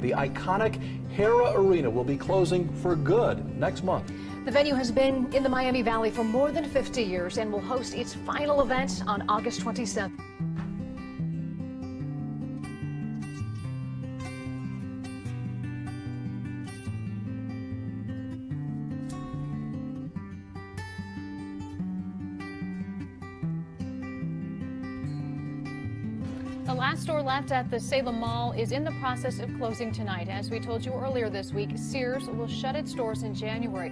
The iconic Hara Arena will be closing for good next month. The venue has been in the Miami Valley for more than 50 years and will host its final event on August 27th. The last store left at the Salem Mall is in the process of closing tonight. As we told you earlier this week, Sears will shut its doors in January.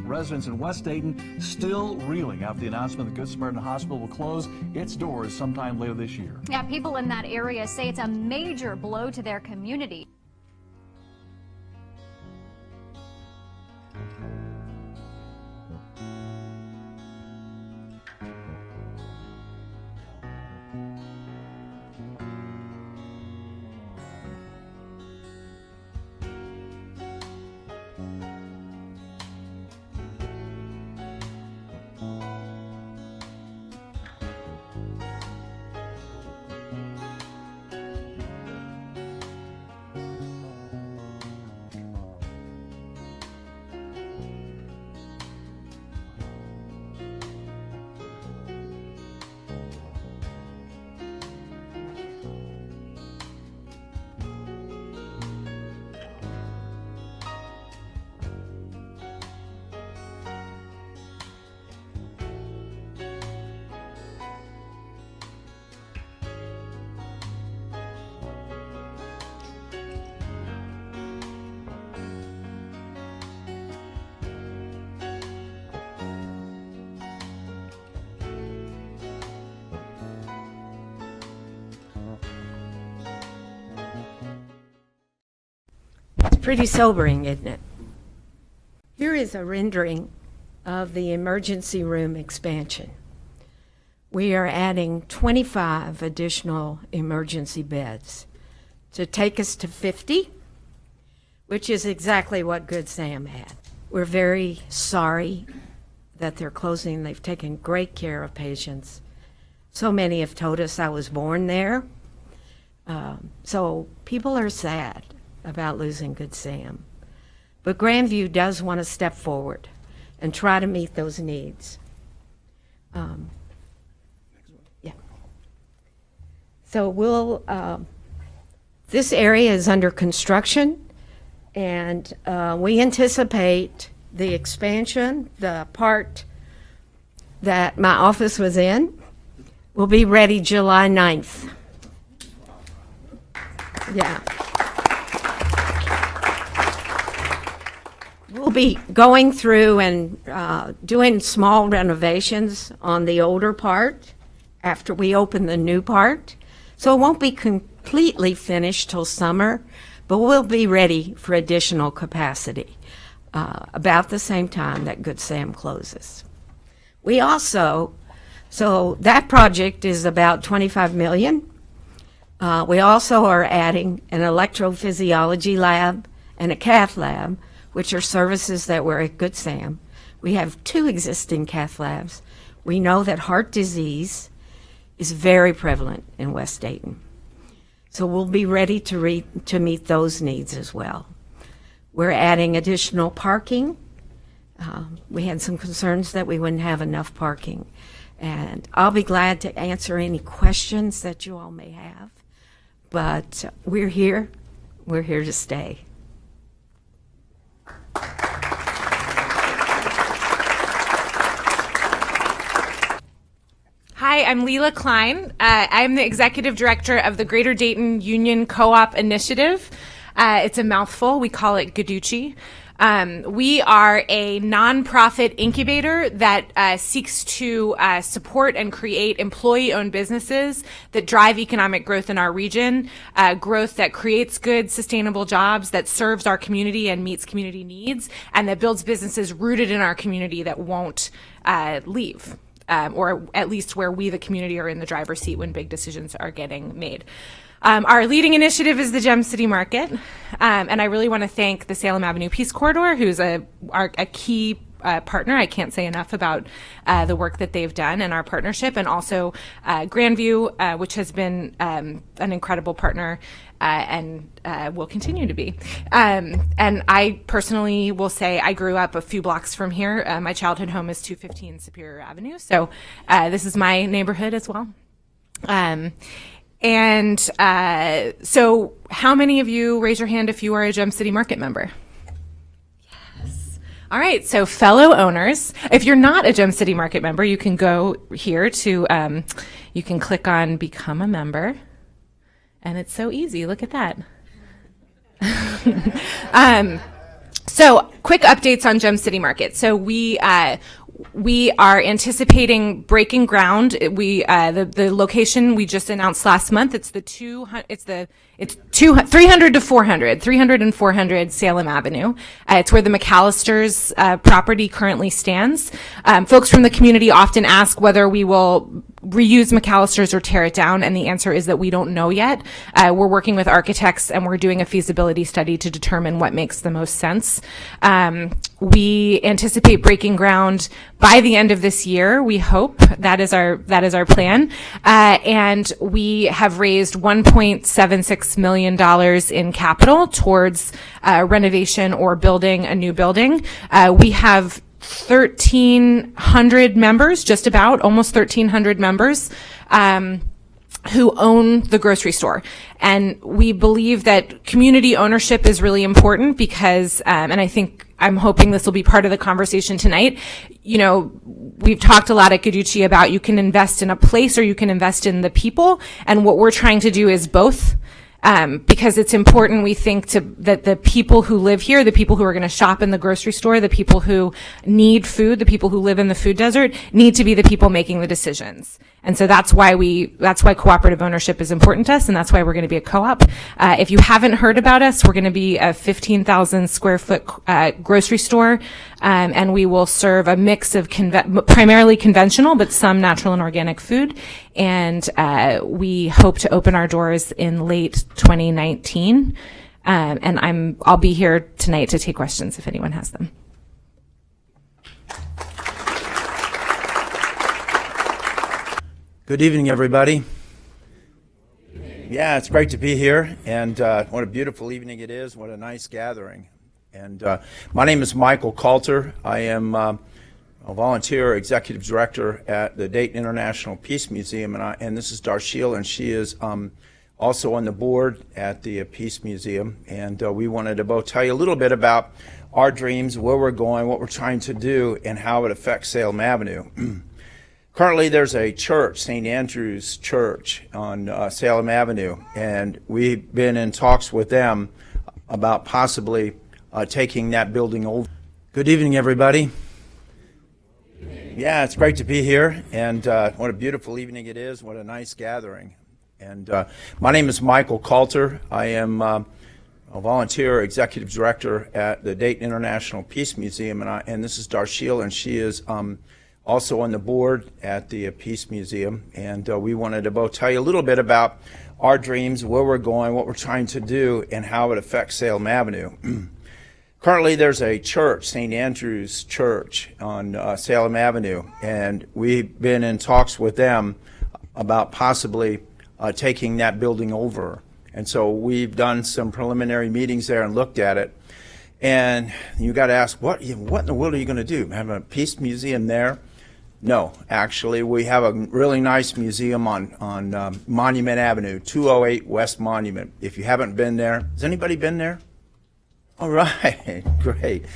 Residents in West Dayton still reeling after the announcement that Good Samaritan Hospital will close its doors sometime later this year. Yeah, people in that area say it's a major blow to their community. Pretty sobering, isn't it? Here is a rendering of the emergency room expansion. We are adding 25 additional emergency beds to take us to 50, which is exactly what Good Sam had. We're very sorry that they're closing. They've taken great care of patients. So many have told us I was born there. So people are sad about losing Good Sam. But Grandview does want to step forward and try to meet those needs. Yeah. So this area is under construction, and we anticipate the expansion, the part that my office was in, will be ready July 9th. Yeah. We'll be going through and doing small renovations on the older part after we open the new part. So it won't be completely finished till summer, but we'll be ready for additional capacity about the same time that Good Sam closes. We also, so that project is about $25 million. We also are adding an electrophysiology lab and a cath lab, which are services that were at Good Sam. We have 2 existing cath labs. We know that heart disease is very prevalent in West Dayton. So we'll be ready to meet those needs as well. We're adding additional parking. We had some concerns that we wouldn't have enough parking. And I'll be glad to answer any questions that you all may have. But we're here to stay. Hi, I'm Leela Klein. I'm the Executive Director of the Greater Dayton Union Co-op Initiative. It's a mouthful. We call it GDUCI. We are a nonprofit incubator that seeks to support and create employee-owned businesses that drive economic growth in our region, growth that creates good, sustainable jobs, that serves our community and meets community needs, and that builds businesses rooted in our community that won't leave. or at least where we, the community, are in the driver's seat when big decisions are getting made. Our leading initiative is the Gem City Market, and I really want to thank the Salem Avenue Peace Corridor, who's a key partner. I can't say enough about the work that they've done and our partnership, and also Grandview, which has been an incredible partner and will continue to be. And I personally will say I grew up a few blocks from here. My childhood home is 215 Superior Avenue, so this is my neighborhood as well. So how many of you, raise your hand if you are a Gem City Market member? All right, so fellow owners, if you're not a Gem City Market member, you can go here to, you can click on Become a Member, and it's so easy. Look at that. So quick updates on Gem City Market. So we are anticipating breaking ground. The location we just announced last month. It's 300 and 400 Salem Avenue. It's where the McAllister's property currently stands. Folks from the community often ask whether we will reuse McAllister's or tear it down, and the answer is that we don't know yet. We're working with architects and we're doing a feasibility study to determine what makes the most sense. We anticipate breaking ground by the end of this year. We hope that is our plan, and we have raised $1.76 million in capital towards renovation or building a new building. We have 1,300 members, just about almost 1,300 members, who own the grocery store. And we believe that community ownership is really important because, and I'm hoping this will be part of the conversation tonight. You know, we've talked a lot at Guiducci about you can invest in a place or you can invest in the people. And what we're trying to do is both. Because it's important, we think, that the people who live here, the people who are going to shop in the grocery store, the people who need food, the people who live in the food desert, need to be the people making the decisions. And so that's why cooperative ownership is important to us, and that's why we're going to be a co-op. If you haven't heard about us, we're going to be a 15,000 square foot grocery store, and we will serve a mix of primarily conventional, but some natural and organic food. And we hope to open our doors in late 2019. And I'll be here tonight to take questions if anyone has them. Good evening, everybody. Yeah, it's great to be here, and what a beautiful evening it is. What a nice gathering. And my name is Michael Coulter. I am a volunteer executive director at the Dayton International Peace Museum, and this is Darshil, and she is also on the board at the Peace Museum. And we wanted to both tell you a little bit about our dreams, where we're going, what we're trying to do, and how it affects Salem Avenue. Currently, there's a church, St. Andrew's Church, on Salem Avenue, and we've been in talks with them about possibly taking that building over. Good evening, everybody. Yeah, it's great to be here, and what a beautiful evening it is. What a nice gathering. And my name is Michael Coulter. I am a volunteer executive director at the Dayton International Peace Museum, and this is Darshil, and she is also on the board at the Peace Museum. And we wanted to both tell you a little bit about our dreams, where we're going, what we're trying to do, and how it affects Salem Avenue. Currently, there's a church, St. Andrew's Church, on Salem Avenue, and we've been in talks with them about possibly taking that building over. And so we've done some preliminary meetings there and looked at it. And you got to ask, what in the world are you going to do? Have a peace museum there? No, actually, we have a really nice museum on Monument Avenue, 208 West Monument. If you haven't been there, has anybody been there? All right, great.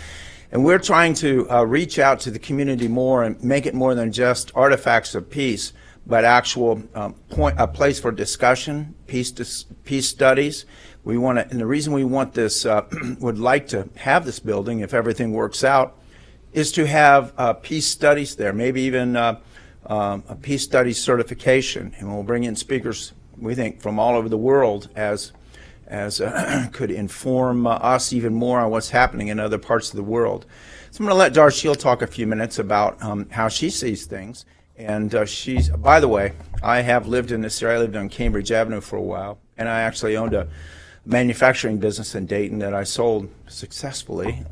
And we're trying to reach out to the community more and make it more than just artifacts of peace, but actual a place for discussion, peace studies. We want to, and the reason we want this, would like to have this building, if everything works out, is to have peace studies there, maybe even a peace studies certification. And we'll bring in speakers, we think, from all over the world as could inform us even more on what's happening in other parts of the world. So I'm going to let Darshil talk a few minutes about how she sees things. And she's, by the way, I have lived in this area. I lived on Cambridge Avenue for a while, and I actually owned a manufacturing business in Dayton that I sold successfully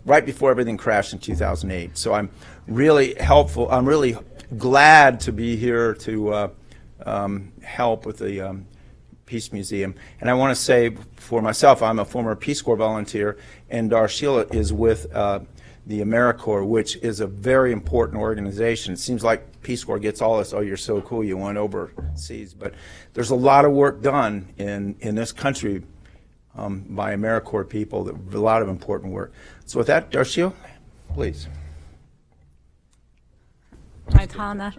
right before everything crashed in 2008. So I'm really helpful. I'm really glad to be here to help with the Peace Museum. And I want to say for myself, I'm a former Peace Corps volunteer, and Darshila is with the AmeriCorps, which is a very important organization. It seems like Peace Corps gets all this, oh, you're so cool, you went overseas. But there's a lot of work done in this country by AmeriCorps people, a lot of important work. So with that, Darshila, please. Am I tall enough?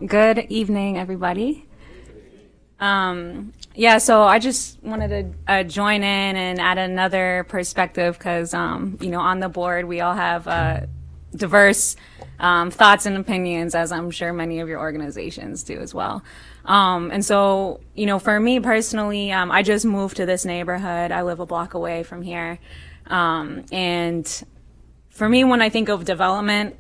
Good evening, everybody. Yeah, so I just wanted to join in and add another perspective because, you know, on the board we all have diverse thoughts and opinions, as I'm sure many of your organizations do as well. And so, you know, for me personally, I just moved to this neighborhood. I live a block away from here. And for me, when I think of development,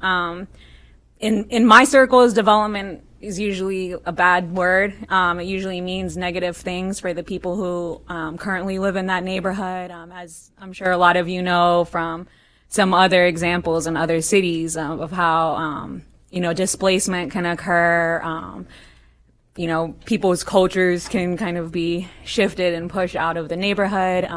in my circles, development is usually a bad word. It usually means negative things for the people who currently live in that neighborhood, as I'm sure a lot of you know from some other examples in other cities of how, you know, displacement can occur. You know, people's cultures can kind of be shifted and pushed out of the neighborhood.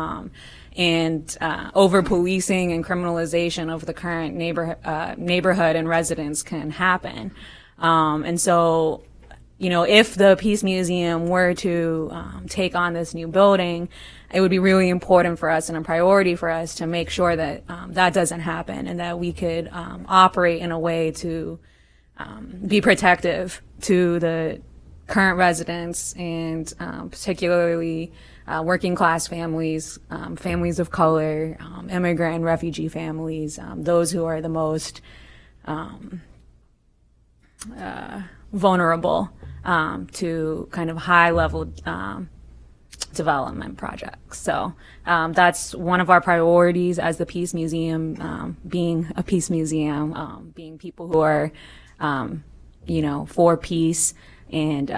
And over-policing and criminalization of the current neighborhood and residents can happen. And so, you know, if the Peace Museum were to take on this new building, it would be really important for us and a priority for us to make sure that that doesn't happen and that we could operate in a way to be protective to the current residents and particularly working class families, families of color, immigrant and refugee families, those who are the most vulnerable to kind of high level development projects. So that's one of our priorities as the Peace Museum, being a peace museum, being people who are, you know, for peace and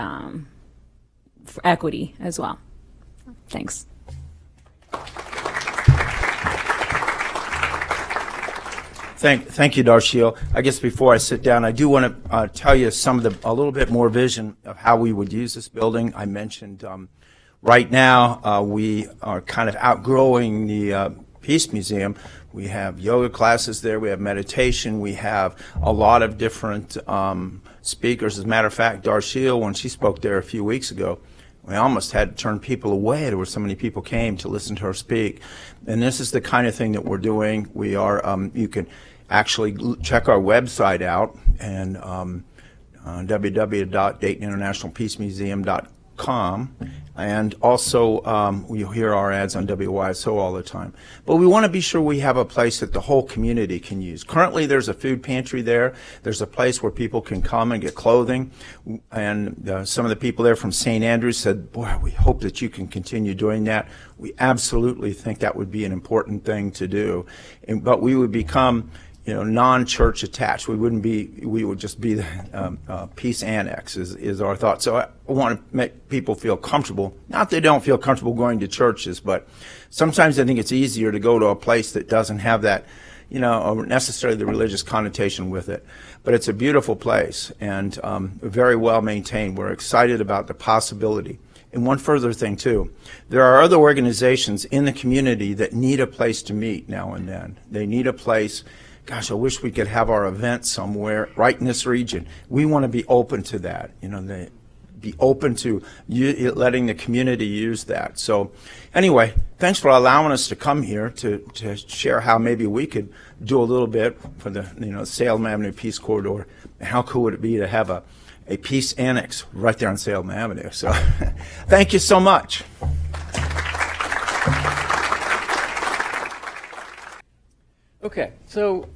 for equity as well. Thanks. Thank you, Darshil. I guess before I sit down, I do want to tell you a little bit more vision of how we would use this building. I mentioned right now we are kind of outgrowing the Peace Museum. We have yoga classes there, we have meditation, we have a lot of different speakers. As a matter of fact, Darshil, when she spoke there a few weeks ago, we almost had to turn people away. There were so many people came to listen to her speak. And this is the kind of thing that we're doing. We are, you can actually check our website out and www.DaytonInternationalPeaceMuseum.com. And also, you'll hear our ads on WYSO all the time. But we want to be sure we have a place that the whole community can use. Currently, there's a food pantry there. There's a place where people can come and get clothing. And some of the people there from St. Andrews said, boy, we hope that you can continue doing that. We absolutely think that would be an important thing to do. But we would become, you know, non-church attached. We would just be the peace annex is our thought. So I want to make people feel comfortable. Not that they don't feel comfortable going to churches, but sometimes I think it's easier to go to a place that doesn't have that, you know, necessarily the religious connotation with it. But it's a beautiful place and very well maintained. We're excited about the possibility. And one further thing, too, there are other organizations in the community that need a place to meet now and then. They need a place. Gosh, I wish we could have our event somewhere right in this region. We want to be open to that, you know, be open to letting the community use that. So anyway, thanks for allowing us to come here to share how maybe we could do a little bit for the, you know, Salem Avenue Peace Corridor. How cool would it be to have a peace annex right there on Salem Avenue? So thank you so much. Okay, so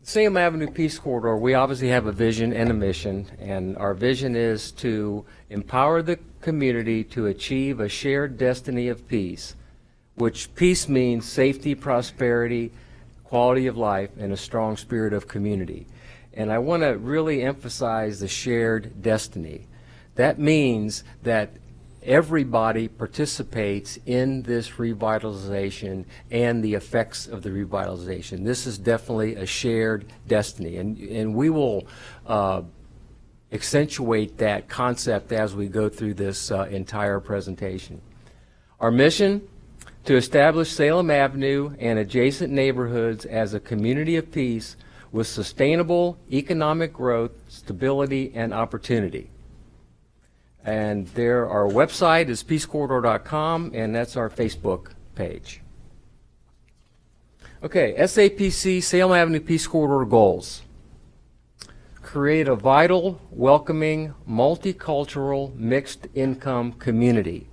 Salem Avenue Peace Corridor, we obviously have a vision and a mission, and our vision is to empower the community to achieve a shared destiny of peace, which peace means safety, prosperity, quality of life, and a strong spirit of community. And I want to really emphasize the shared destiny. That means that everybody participates in this revitalization and the effects of the revitalization. This is definitely a shared destiny, and we will accentuate that concept as we go through this entire presentation. Our mission: to establish Salem Avenue and adjacent neighborhoods as a community of peace with sustainable economic growth, stability, and opportunity. And our website is peacecorridor.com, and that's our Facebook page. Okay, SAPC Salem Avenue Peace Corridor goals. Create a vital, welcoming, multicultural, mixed-income community.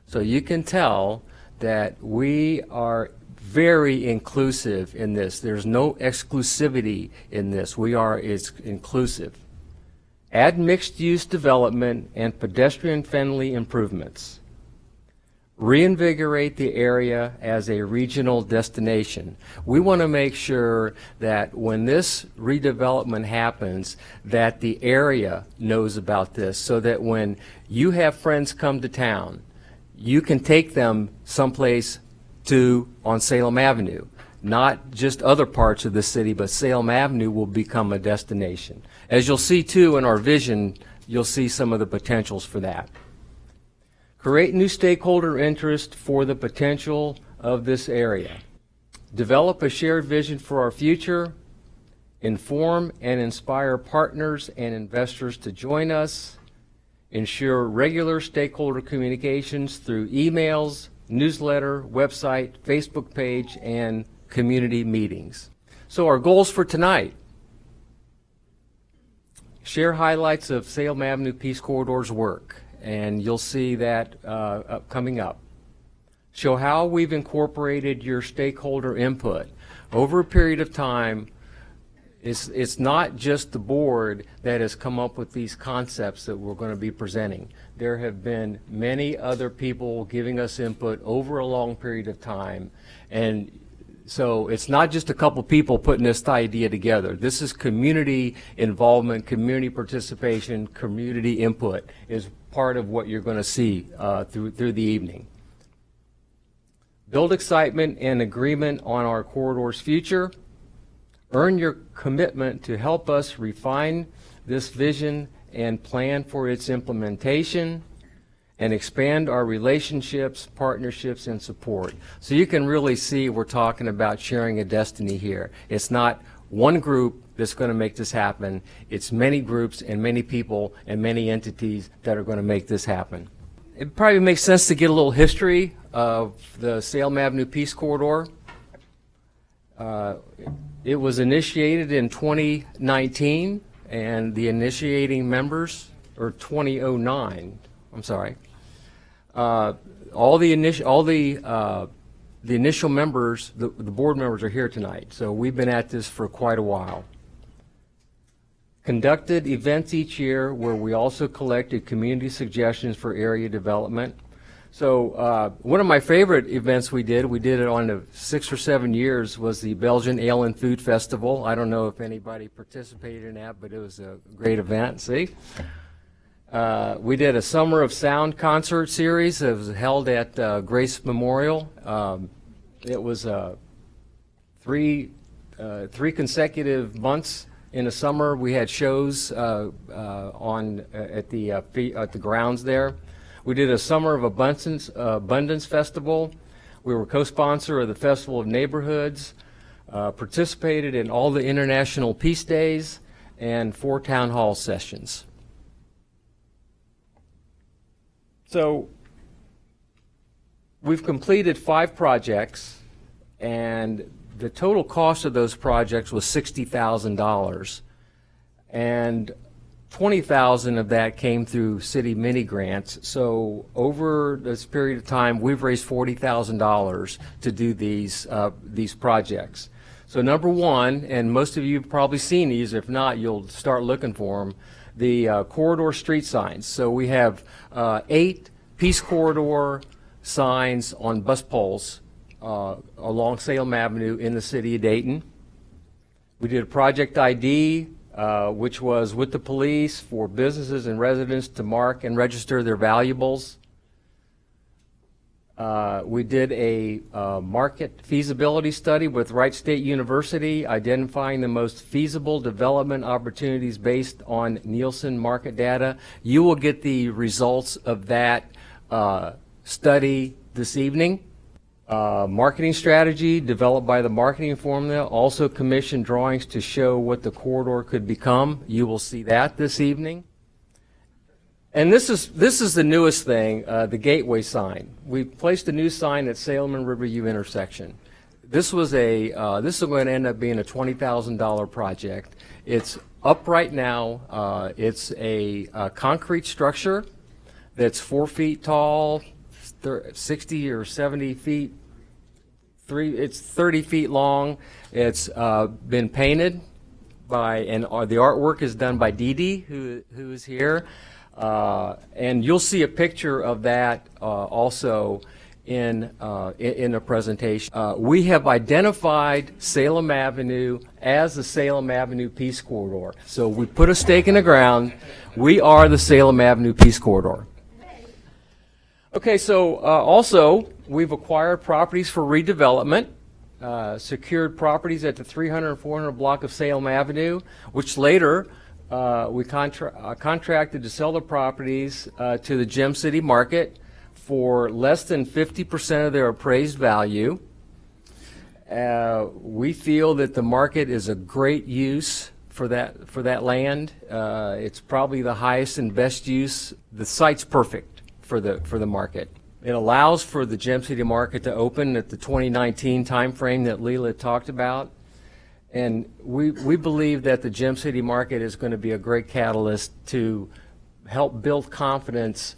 So you can tell that we are very inclusive in this. There's no exclusivity in this. It's inclusive. Add mixed-use development and pedestrian-friendly improvements. Reinvigorate the area as a regional destination. We want to make sure that when this redevelopment happens, that the area knows about this, so that when you have friends come to town, you can take them someplace on Salem Avenue. Not just other parts of the city, but Salem Avenue will become a destination. As you'll see too in our vision, you'll see some of the potentials for that. Create new stakeholder interest for the potential of this area. Develop a shared vision for our future. Inform and inspire partners and investors to join us. Ensure regular stakeholder communications through emails, newsletter, website, Facebook page, and community meetings. So our goals for tonight: share highlights of Salem Avenue Peace Corridor's work, and you'll see that coming up. Show how we've incorporated your stakeholder input. Over a period of time, it's not just the board that has come up with these concepts that we're going to be presenting. There have been many other people giving us input over a long period of time, and so it's not just a couple people putting this idea together. This is community involvement, community participation, community input is part of what you're going to see through the evening. Build excitement and agreement on our corridor's future. Earn your commitment to help us refine this vision and plan for its implementation, and expand our relationships, partnerships, and support. So you can really see we're talking about sharing a destiny here. It's not one group that's going to make this happen. It's many groups and many people and many entities that are going to make this happen. It probably makes sense to get a little history of the Salem Avenue Peace Corridor. It was initiated in 2019, and the initiating members, or 2009, I'm sorry. All the initial members, the board members are here tonight, so we've been at this for quite a while. Conducted events each year where we also collected community suggestions for area development. So one of my favorite events we did it on the 6 or 7 years, was the Belgian Ale and Food Festival. I don't know if anybody participated in that, but it was a great event, see? We did a Summer of Sound concert series. It was held at Grace Memorial. It was three consecutive months in the summer. We had shows at the grounds there. We did a Summer of Abundance Festival. We were co-sponsor of the Festival of Neighborhoods, participated in all the International Peace Days, and 4 town hall sessions. So we've completed 5 projects, and the total cost of those projects was $60,000, and $20,000 of that came through city mini grants. So over this period of time, we've raised $40,000 to do these projects. So number one, and most of you have probably seen these, if not, you'll start looking for them, the corridor street signs. So we have 8 Peace Corridor signs on bus poles along Salem Avenue in the city of Dayton. We did a project ID, which was with the police for businesses and residents to mark and register their valuables. We did a market feasibility study with Wright State University, identifying the most feasible development opportunities based on Nielsen market data. You will get the results of that study this evening. Marketing strategy developed by the marketing formula, also commissioned drawings to show what the corridor could become. You will see that this evening. And this is the newest thing, the gateway sign. We placed a new sign at Salem and Riverview intersection. This is going to end up being a $20,000 project. It's up right now. It's a concrete structure that's 4 feet tall, 60 or 70 feet. It's 30 feet long. It's been painted by, and the artwork is done by Dee Dee, who is here. And you'll see a picture of that also in the presentation. We have identified Salem Avenue as the Salem Avenue Peace Corridor. So we put a stake in the ground. We are the Salem Avenue Peace Corridor. Okay, so also we've acquired properties for redevelopment, secured properties at the 300 and 400 block of Salem Avenue, which later we contracted to sell the properties to the Gem City market for less than 50% of their appraised value. We feel that the market is a great use for that land. It's probably the highest and best use. The site's perfect for the market. It allows for the Gem City market to open at the 2019 timeframe that Leela talked about. And we believe that the Gem City market is going to be a great catalyst to help build confidence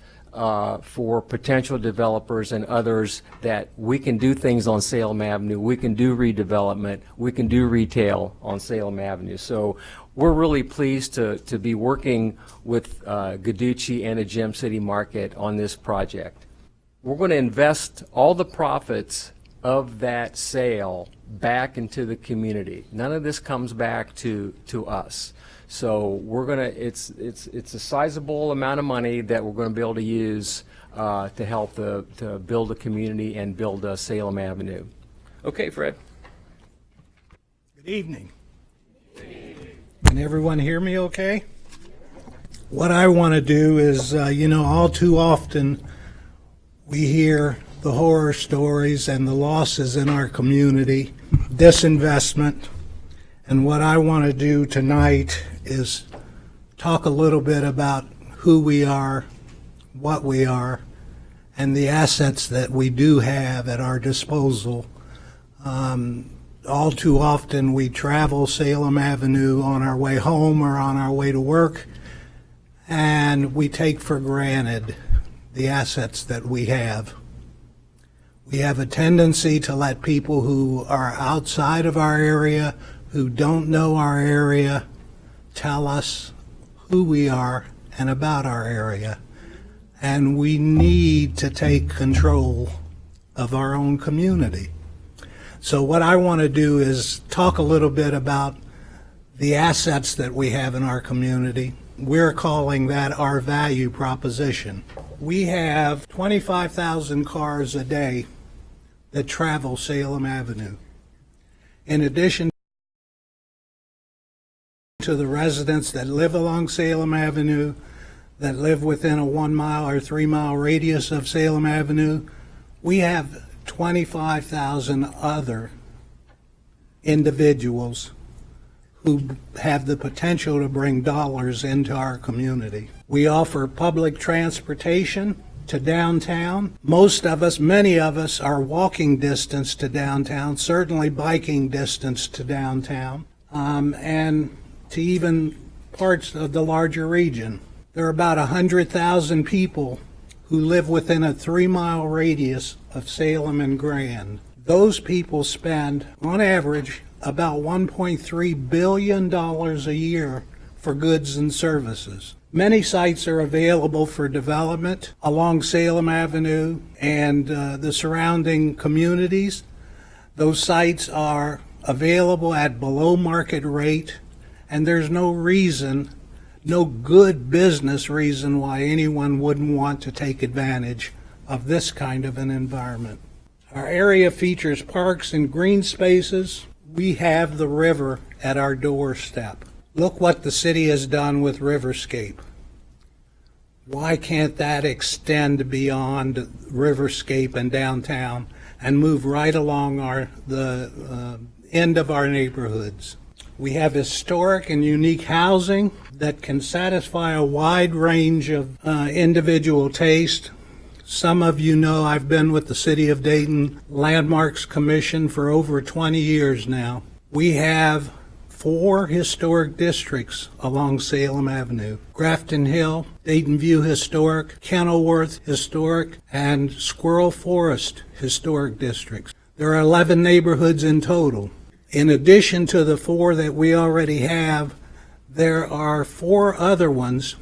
for potential developers and others that we can do things on Salem Avenue, we can do redevelopment, we can do retail on Salem Avenue. So we're really pleased to be working with Guiducci and the Gem City market on this project. We're going to invest all the profits of that sale back into the community. None of this comes back to us. So we're gonna, it's a sizable amount of money that we're going to be able to use to help to build a community and build Salem Avenue. Okay, Fred. Good evening. Can everyone hear me okay? What I want to do is, all too often we hear the horror stories and the losses in our community, disinvestment, and what I want to do tonight is talk a little bit about who we are, what we are, and the assets that we do have at our disposal. All too often we travel Salem Avenue on our way home or on our way to work, and we take for granted the assets that we have. We have a tendency to let people who are outside of our area, who don't know our area, tell us who we are and about our area. And we need to take control of our own community. So what I want to do is talk a little bit about the assets that we have in our community. We're calling that our value proposition. We have 25,000 cars a day that travel Salem Avenue. In addition to the residents that live along Salem Avenue, that live within a 1 mile or 3 mile radius of Salem Avenue, we have 25,000 other individuals who have the potential to bring dollars into our community. We offer public transportation to downtown. Most of us, many of us, are walking distance to downtown, certainly biking distance to downtown, and to even parts of the larger region. There are about 100,000 people who live within a 3 mile radius of Salem and Grand. Those people spend, on average, about $1.3 billion a year for goods and services. Many sites are available for development along Salem Avenue and the surrounding communities. Those sites are available at below market rate, and there's no reason, no good business reason why anyone wouldn't want to take advantage of this kind of an environment. Our area features parks and green spaces. We have the river at our doorstep. Look what the city has done with Riverscape. Why can't that extend beyond Riverscape and downtown and move right along the end of our neighborhoods? We have historic and unique housing that can satisfy a wide range of individual taste. Some of you know I've been with the City of Dayton Landmarks Commission for over 20 years now. We have 4 historic districts along Salem Avenue: Grafton Hill, Dayton View Historic, Kenilworth Historic, and Squirrel Forest Historic Districts. There are 11 neighborhoods in total. In addition to the 4 that we already have, there are 4 other ones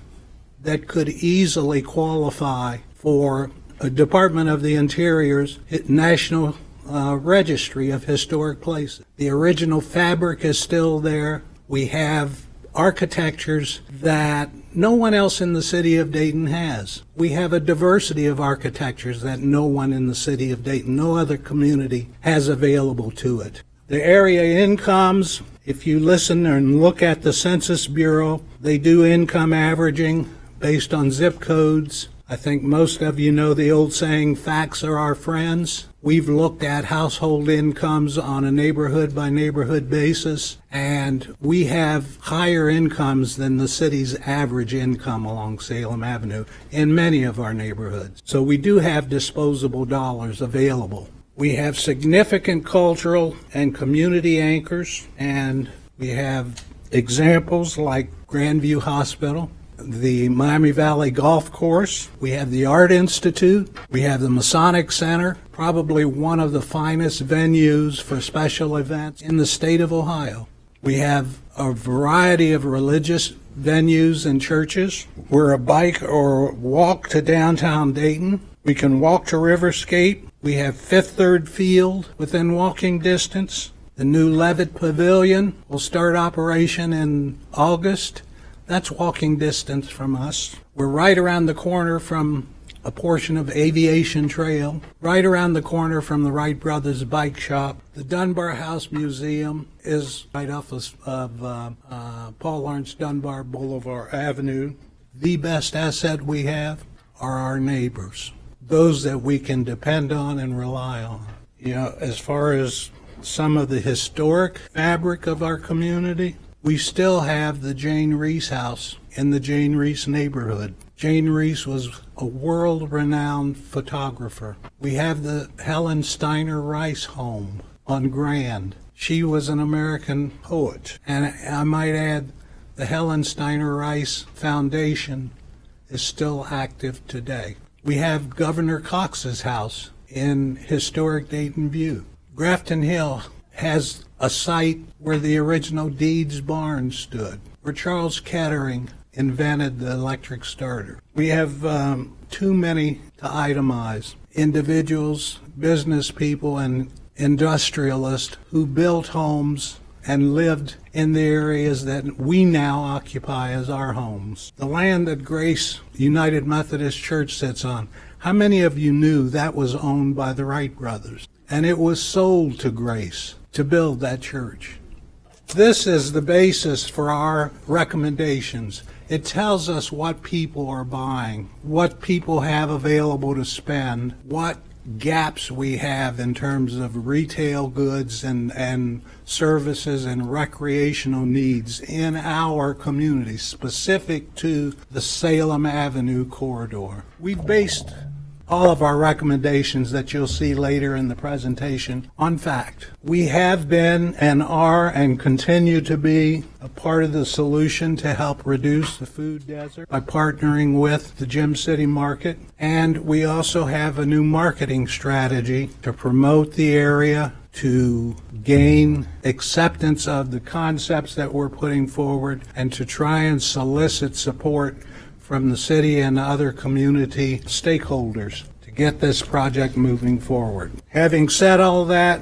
that could easily qualify for a Department of the Interior's National Registry of Historic Places. The original fabric is still there. We have architectures that no one else in the city of Dayton has. We have a diversity of architectures that no one in the city of Dayton, no other community has available to it. The area incomes, if you listen and look at the Census Bureau, they do income averaging based on zip codes. I think most of you know the old saying, facts are our friends. We've looked at household incomes on a neighborhood by neighborhood basis, and we have higher incomes than the city's average income along Salem Avenue in many of our neighborhoods. So we do have disposable dollars available. We have significant cultural and community anchors, and we have examples like Grandview Hospital, the Miami Valley Golf Course. We have the Art Institute. We have the Masonic Center, probably one of the finest venues for special events in the state of Ohio. We have a variety of religious venues and churches. We're a bike or walk to downtown Dayton. We can walk to Riverscape. We have Fifth Third Field within walking distance. The new Levitt Pavilion will start operation in August. That's walking distance from us. We're right around the corner from a portion of Aviation Trail, right around the corner from the Wright Brothers Bike Shop. The Dunbar House Museum is right off of Paul Lawrence Dunbar Boulevard Avenue. The best asset we have are our neighbors, those that we can depend on and rely on. You know, as far as some of the historic fabric of our community, we still have the Jane Reese house in the Jane Reese neighborhood. Jane Reese was a world-renowned photographer. We have the Helen Steiner Rice home on Grand. She was an American poet. And I might add, the Helen Steiner Rice Foundation is still active today. We have Governor Cox's house in historic Dayton View. Grafton Hill has a site where the original Deeds barn stood, where Charles Kettering invented the electric starter. We have too many to itemize. Individuals, business people, and industrialists who built homes and lived in the areas that we now occupy as our homes. The land that Grace United Methodist Church sits on, how many of you knew that was owned by the Wright brothers? And it was sold to Grace to build that church. This is the basis for our recommendations. It tells us what people are buying, what people have available to spend, what gaps we have in terms of retail goods and services and recreational needs in our community, specific to the Salem Avenue corridor. We've based all of our recommendations that you'll see later in the presentation on fact. We have been and are and continue to be a part of the solution to help reduce the food desert by partnering with the Gem City Market. And we also have a new marketing strategy to promote the area, to gain acceptance of the concepts that we're putting forward, and to try and solicit support from the city and other community stakeholders to get this project moving forward. Having said all that,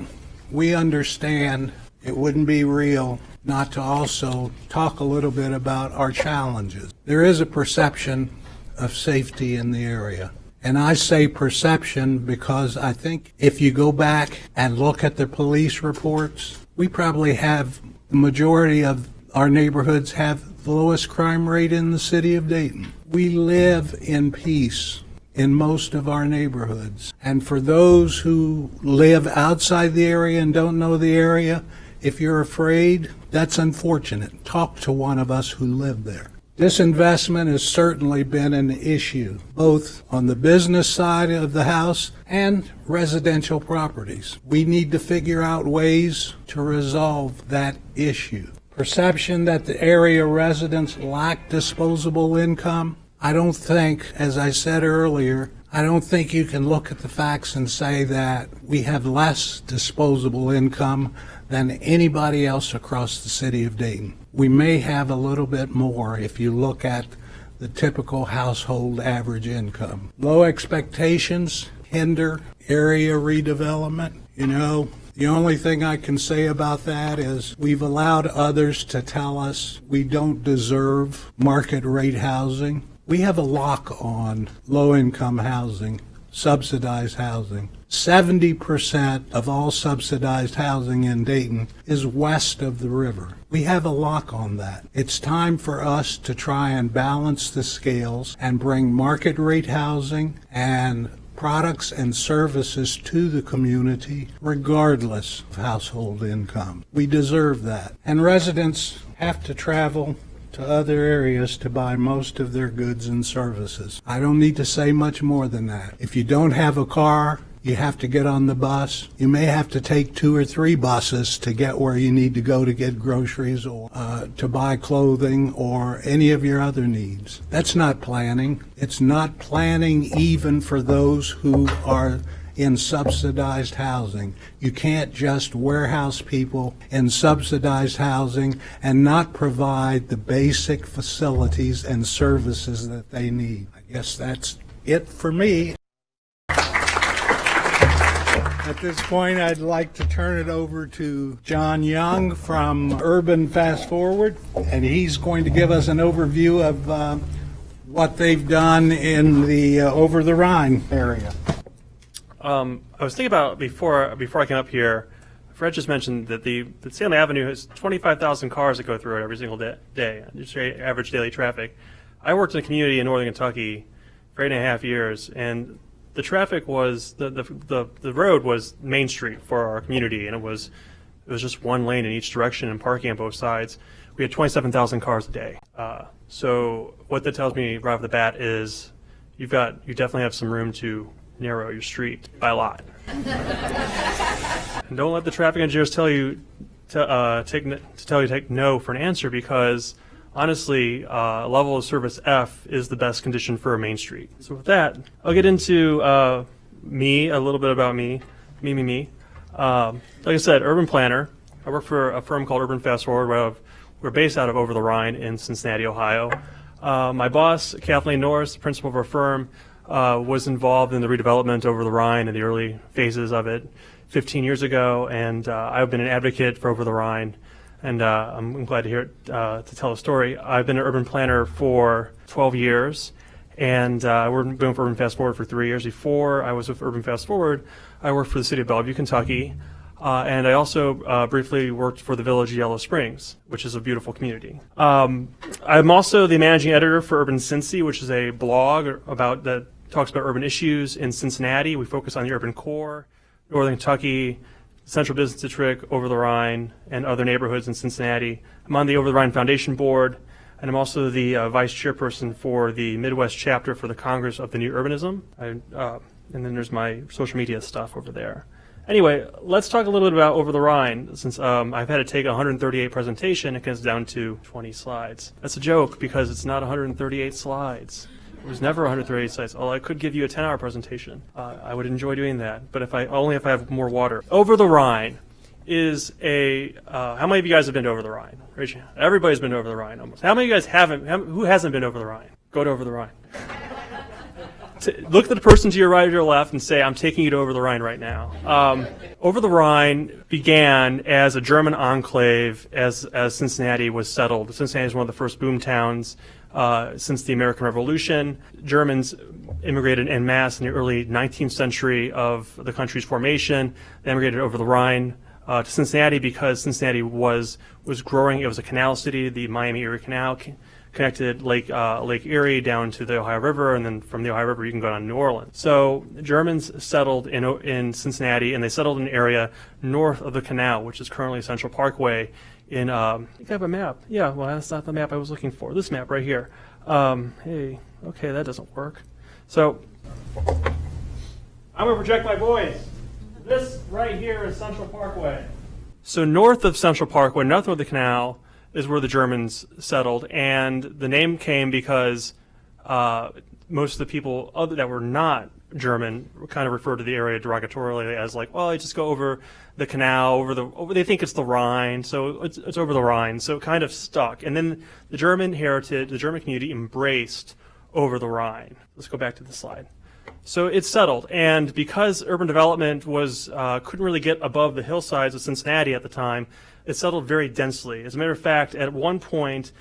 we understand it wouldn't be real not to also talk a little bit about our challenges. There is a perception of safety in the area. And I say perception because I think if you go back and look at the police reports, we probably have the majority of our neighborhoods have the lowest crime rate in the city of Dayton. We live in peace in most of our neighborhoods. And for those who live outside the area and don't know the area, if you're afraid, that's unfortunate. Talk to one of us who live there. Disinvestment has certainly been an issue, both on the business side of the house and residential properties. We need to figure out ways to resolve that issue. Perception that the area residents lack disposable income. I don't think, as I said earlier, I don't think you can look at the facts and say that we have less disposable income than anybody else across the city of Dayton. We may have a little bit more if you look at the typical household average income. Low expectations hinder area redevelopment. You know, the only thing I can say about that is we've allowed others to tell us we don't deserve market rate housing. We have a lock on low-income housing, subsidized housing. 70% of all subsidized housing in Dayton is west of the river. We have a lock on that. It's time for us to try and balance the scales and bring market rate housing and products and services to the community regardless of household income. We deserve that. And residents have to travel to other areas to buy most of their goods and services. I don't need to say much more than that. If you don't have a car, you have to get on the bus. You may have to take 2 or 3 buses to get where you need to go to get groceries or to buy clothing or any of your other needs. That's not planning. It's not planning even for those who are in subsidized housing. You can't just warehouse people in subsidized housing and not provide the basic facilities and services that they need. I guess that's it for me. At this point, I'd like to turn it over to John Young from Urban Fast Forward, and he's going to give us an overview of what they've done in the Over-the-Rhine area. I was thinking about before I came up here, Fred just mentioned that the Salem Avenue has 25,000 cars that go through it every single day, just average daily traffic. I worked in a community in northern Kentucky for 8.5 years, and the traffic was the road was Main Street for our community, and it was just one lane in each direction and parking on both sides. We had 27,000 cars a day. So what that tells me right off the bat is you definitely have some room to narrow your street by a lot. And don't let the traffic engineers tell you to take no for an answer, because honestly, level of service F is the best condition for a main street. So with that, I'll get into a little bit about me. Like I said, urban planner. I work for a firm called Urban Fast Forward. We're based out of Over-the-Rhine in Cincinnati, Ohio. My boss, Kathleen Norris, the principal of our firm, was involved in the redevelopment Over-the-Rhine in the early phases of it 15 years ago, and I've been an advocate for Over-the-Rhine. And I'm glad to hear it, to tell a story. I've been an urban planner for 12 years, and we've been with Urban Fast Forward for 3 years. Before I was with Urban Fast Forward, I worked for the city of Bellevue, Kentucky, and I also briefly worked for the village of Yellow Springs, which is a beautiful community. I'm also the managing editor for Urban Cincy, which is a blog that talks about urban issues in Cincinnati. We focus on the urban core, northern Kentucky, Central Business District, Over-the-Rhine, and other neighborhoods in Cincinnati. I'm on the Over-the-Rhine Foundation Board, and I'm also the vice chairperson for the Midwest chapter for the Congress of the New Urbanism. And then there's my social media stuff over there. Anyway, let's talk a little bit about Over-the-Rhine. Since I've had to take a 138 presentation, it gets down to 20 slides. That's a joke because it's not 138 slides. It was never 138 slides. Oh, I could give you a 10-hour presentation. I would enjoy doing that, but only if I have more water. Over-the-Rhine is how many of you guys have been to Over-the-Rhine? Raise your hand. Everybody's been to Over-the-Rhine almost. How many of you guys haven't? Who hasn't been to Over-the-Rhine? Go to Over-the-Rhine. look at the person to your right or your left and say, I'm taking you to Over-the-Rhine right now. Over-the-Rhine began as a German enclave as Cincinnati was settled. Cincinnati is one of the first boom towns since the American Revolution. Germans immigrated en masse in the early 19th century of the country's formation. They immigrated over the Rhine to Cincinnati because Cincinnati was growing. It was a canal city. The Miami-Erie Canal connected Lake Erie down to the Ohio River, and then from the Ohio River you can go down to New Orleans. So the Germans settled in Cincinnati, and they settled in an area north of the canal, which is currently Central Parkway. I think I have a map. Yeah, well, that's not the map I was looking for. This map right here. Hey, okay, that doesn't work. So I'm going to project my voice. This right here is Central Parkway. So north of Central Parkway, north of the canal, is where the Germans settled, and the name came because most of the people that were not German kind of referred to the area derogatorily as like, well, I just go over the canal, they think it's the Rhine, so it's over the Rhine, so it kind of stuck. And then the German community embraced over the Rhine. Let's go back to the slide. So it settled, and because urban development couldn't really get above the hillsides of Cincinnati at the time, it settled very densely. As a matter of fact, at one point,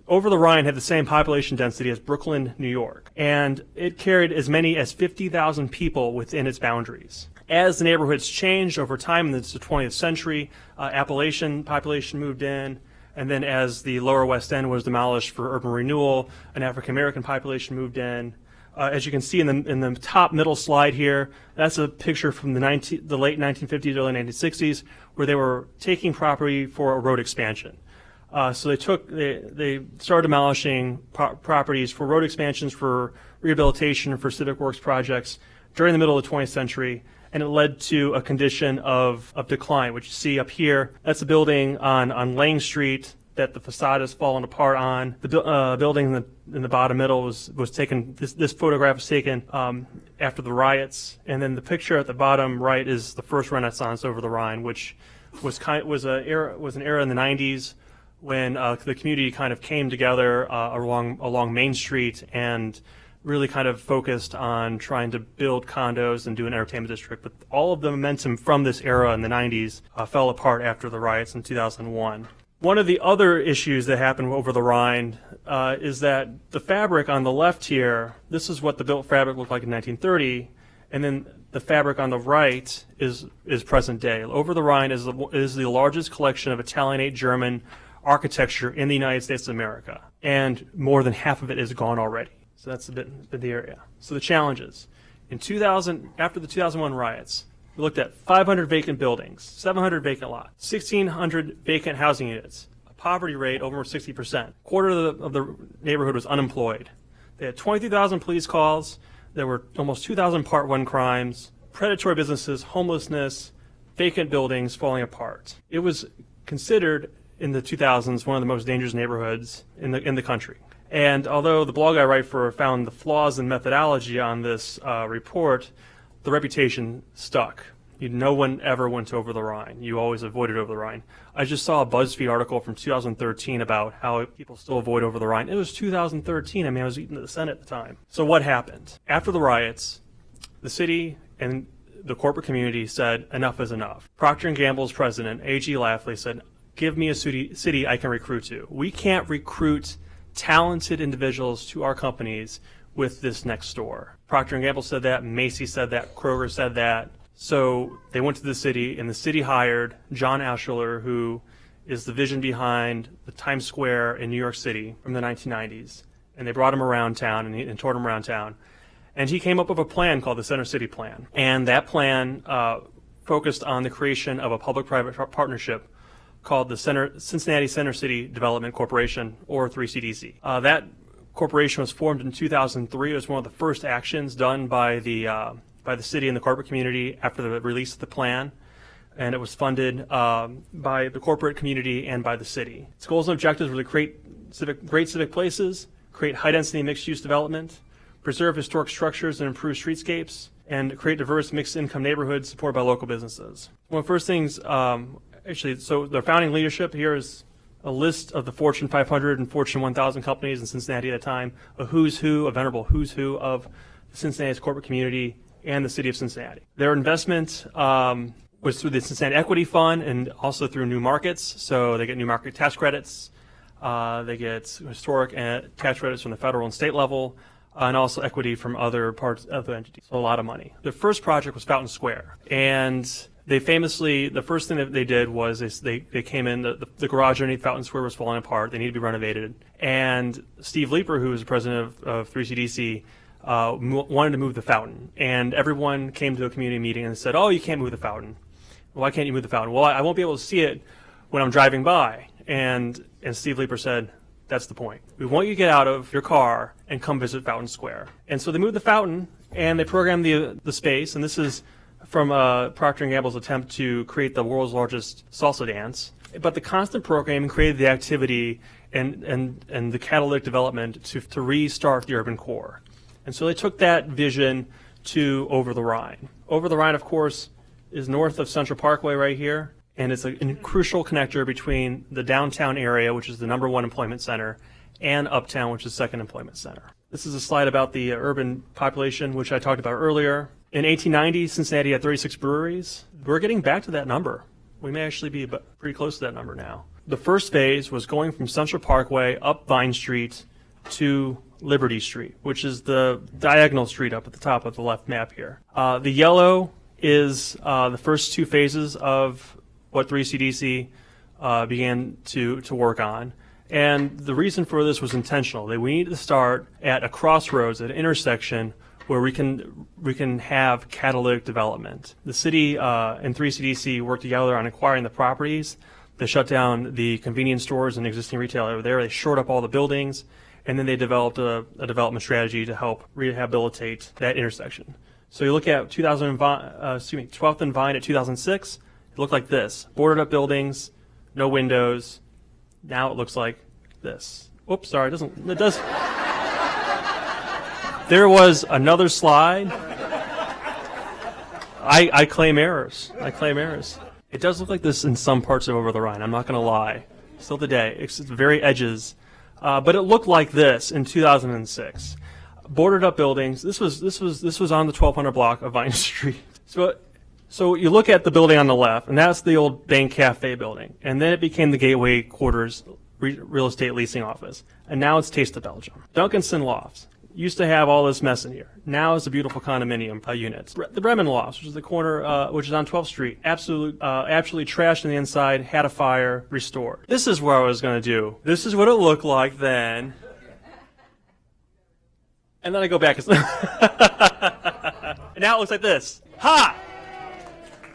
Over the Rhine had the same population density as Brooklyn, New York, and it carried as many as 50,000 people within its boundaries. As the neighborhoods changed over time in the 20th century, Appalachian population moved in, and then as the lower West End was demolished for urban renewal, an African-American population moved in. As you can see in the top middle slide here, that's a picture from the late 1950s, early 1960s, where they were taking property for a road expansion. So they started demolishing properties for road expansions, for rehabilitation, and for civic works projects during the middle of the 20th century, and it led to a condition of decline, which you see up here. That's a building on Lang Street that the facade has fallen apart on. The building in the bottom middle was taken. This photograph was taken after the riots, and then the picture at the bottom right is the first Renaissance over the Rhine, which was an era in the 90s when the community kind of came together along Main Street and really kind of focused on trying to build condos and do an entertainment district. But all of the momentum from this era in the 90s fell apart after the riots in 2001. One of the other issues that happened over the Rhine is that the fabric on the left here, this is what the built fabric looked like in 1930, and then the fabric on the right is present day. Over the Rhine is the largest collection of Italianate German architecture in the United States of America, and more than half of it is gone already. So that's a bit the area. So the challenges. After the 2001 riots, we looked at 500 vacant buildings, 700 vacant lots, 1,600 vacant housing units, a poverty rate over 60%. A quarter of the neighborhood was unemployed. They had 23,000 police calls. There were almost 2,000 Part 1 crimes, predatory businesses, homelessness, vacant buildings falling apart. It was considered in the 2000s one of the most dangerous neighborhoods in the country. And although the blog I write for found the flaws in methodology on this report, the reputation stuck. No one ever went Over the Rhine. You always avoided Over the Rhine. I just saw a BuzzFeed article from 2013 about how people still avoid Over the Rhine. It was 2013. I mean, I was eating the Senate at the time. So what happened? After the riots, the city and the corporate community said, enough is enough. Procter & Gamble's president, A.G. Lafley, said, give me a city I can recruit to. We can't recruit talented individuals to our companies with this next door. Procter & Gamble said that, Macy's said that, Kroger said that. So they went to the city, and the city hired John Alschuler, who is the vision behind the Times Square in New York City from the 1990s. And they brought him around town and toured him around town. And he came up with a plan called the Center City Plan. And that plan focused on the creation of a public-private partnership called the Cincinnati Center City Development Corporation, or 3CDC. That corporation was formed in 2003. It was one of the first actions done by the city and the corporate community after the release of the plan, and it was funded by the corporate community and by the city. Its goals and objectives were to create great civic places, create high-density mixed-use development, preserve historic structures and improve streetscapes, and create diverse mixed-income neighborhoods supported by local businesses. One of the first things, so their founding leadership here is a list of the Fortune 500 and Fortune 1000 companies in Cincinnati at the time, a venerable who's who of the Cincinnati's corporate community and the city of Cincinnati. Their investment was through the Cincinnati Equity Fund and also through new markets. So they get new market tax credits. They get historic tax credits from the federal and state level, and also equity from other entities. So a lot of money. The first project was Fountain Square, and they famously, the first thing that they did was they came in, the garage underneath Fountain Square was falling apart. They needed to be renovated. And Steve Leeper, who was the president of 3CDC, wanted to move the fountain. And everyone came to a community meeting and said, oh, you can't move the fountain. Why can't you move the fountain? Well, I won't be able to see it when I'm driving by. And Steve Leeper said, that's the point. We want you to get out of your car and come visit Fountain Square. And so they moved the fountain and they programmed the space. And this is from Procter & Gamble's attempt to create the world's largest salsa dance. But the constant programming created the activity and the catalytic development to restart the urban core. And so they took that vision to Over-the-Rhine. Over-the-Rhine, of course, is north of Central Parkway right here. And it's a crucial connector between the downtown area, which is the #1 employment center, and uptown, which is the second employment center. This is a slide about the urban population, which I talked about earlier. In 1890, Cincinnati had 36 breweries. We're getting back to that number. We may actually be pretty close to that number now. The first phase was going from Central Parkway up Vine Street to Liberty Street, which is the diagonal street up at the top of the left map here. The yellow is the first two phases of what 3CDC began to work on. And the reason for this was intentional. We needed to start at a crossroads, at an intersection, where we can have catalytic development. The city and 3CDC worked together on acquiring the properties. They shut down the convenience stores and existing retail over there. They shored up all the buildings, and then they developed a development strategy to help rehabilitate that intersection. So you look at 12th and Vine at 2006. It looked like this: boarded up buildings, no windows. Now it looks like this. Oops, sorry, it does. There was another slide. I claim errors. It does look like this in some parts of Over-the-Rhine. I'm not going to lie. Still today, it's the very edges. But it looked like this in 2006. Boarded up buildings. This was on the 1200 block of Vine Street. So you look at the building on the left, and that's the old Bank Cafe building. And then it became the Gateway Quarters real estate leasing office. And now it's Taste of Belgium. Duncanson Lofts used to have all this mess in here. Now it's a beautiful condominium units. The Bremen Lofts, which is the corner, which is on 12th Street, absolutely trashed on the inside, had a fire, restored. This is what I was going to do. This is what it looked like then. And then I go back. And now it looks like this. Ha!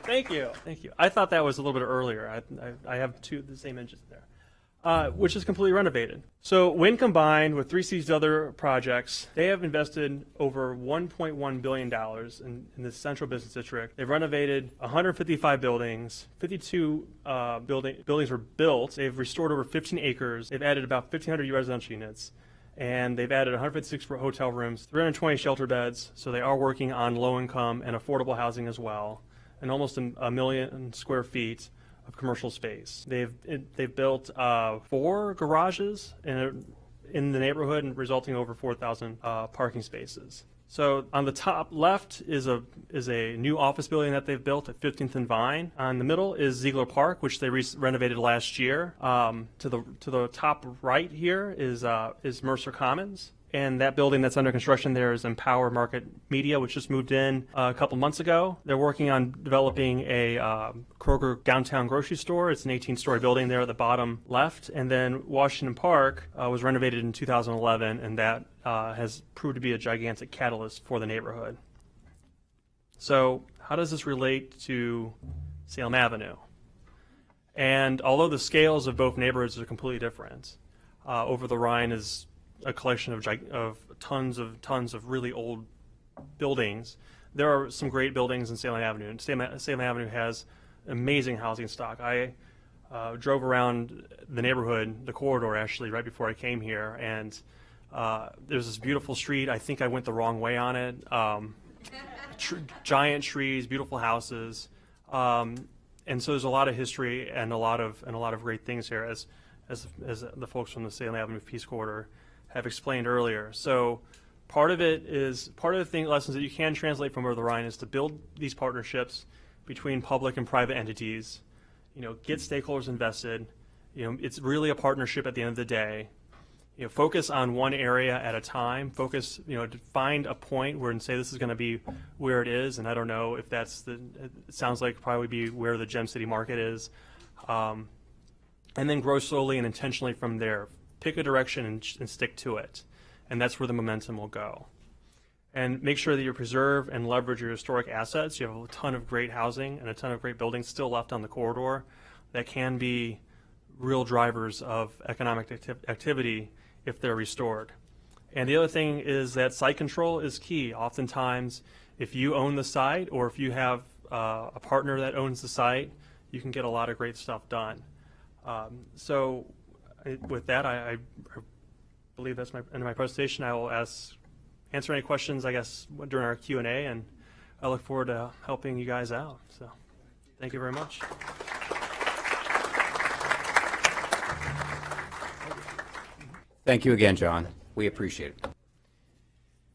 Thank you. I thought that was a little bit earlier. I have the same images there, which is completely renovated. So when combined with 3C's other projects, they have invested over $1.1 billion in the central business district. They've renovated 155 buildings. 52 buildings were built. They've restored over 15 acres. They've added about 1,500 residential units. And they've added 156 hotel rooms, 320 shelter beds. So they are working on low-income and affordable housing as well, and almost a million square feet of commercial space. They've built 4 garages in the neighborhood, and resulting over 4,000 parking spaces. So on the top left is a new office building that they've built at 15th and Vine. On the middle is Ziegler Park, which they renovated last year. To the top right here is Mercer Commons. And that building that's under construction there is Empower Market Media, which just moved in a couple months ago. They're working on developing a Kroger downtown grocery store. It's an 18-story building there at the bottom left. And then Washington Park was renovated in 2011, and that has proved to be a gigantic catalyst for the neighborhood. So how does this relate to Salem Avenue? And although the scales of both neighborhoods are completely different, Over-the-Rhine is a collection of tons of really old buildings. There are some great buildings in Salem Avenue, and Salem Avenue has amazing housing stock. I drove around the neighborhood, the corridor actually, right before I came here, and there's this beautiful street. I think I went the wrong way on it. Giant trees, beautiful houses, and so there's a lot of history and a lot of great things here, as the folks from the Salem Avenue Peace Corridor have explained earlier. So part of the lessons that you can translate from Over-the-Rhine is to build these partnerships between public and private entities, get stakeholders invested. It's really a partnership at the end of the day. Focus on one area at a time. Focus, to find a point where and say this is going to be where it is. And I don't know if it sounds like probably be where the Gem City market is. And then grow slowly and intentionally from there. Pick a direction and stick to it. And that's where the momentum will go. And make sure that you preserve and leverage your historic assets. You have a ton of great housing and a ton of great buildings still left on the corridor that can be real drivers of economic activity if they're restored. And the other thing is that site control is key. Oftentimes, if you own the site or if you have a partner that owns the site, you can get a lot of great stuff done. With that, I believe that's end of my presentation. I will answer any questions, I guess, during our Q&A, and I look forward to helping you guys out. So, thank you very much. Thank you again, John. We appreciate it.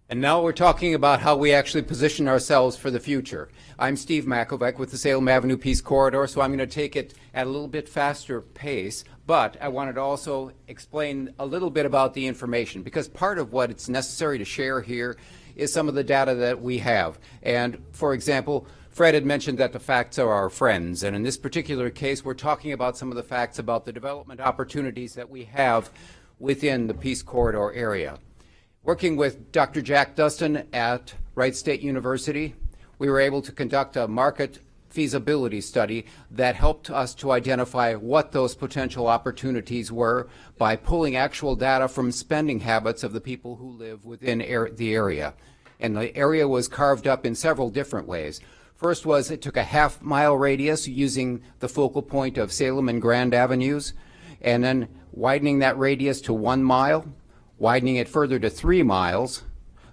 And now we're talking about how we actually position ourselves for the future. I'm Steve Makovec with the Salem Avenue Peace Corridor, so I'm going to take it at a little bit faster pace, but I wanted to also explain a little bit about the information, because part of what it's necessary to share here is some of the data that we have. And for example, Fred had mentioned that the facts are our friends, and in this particular case, we're talking about some of the facts about the development opportunities that we have within the Peace Corridor area. Working with Dr. Jack Dustin at Wright State University, we were able to conduct a market feasibility study that helped us to identify what those potential opportunities were by pulling actual data from spending habits of the people who live within the area. And the area was carved up in several different ways. First was it took a half-mile radius using the focal point of Salem and Grand Avenues, and then widening that radius to 1 mile, widening it further to 3 miles,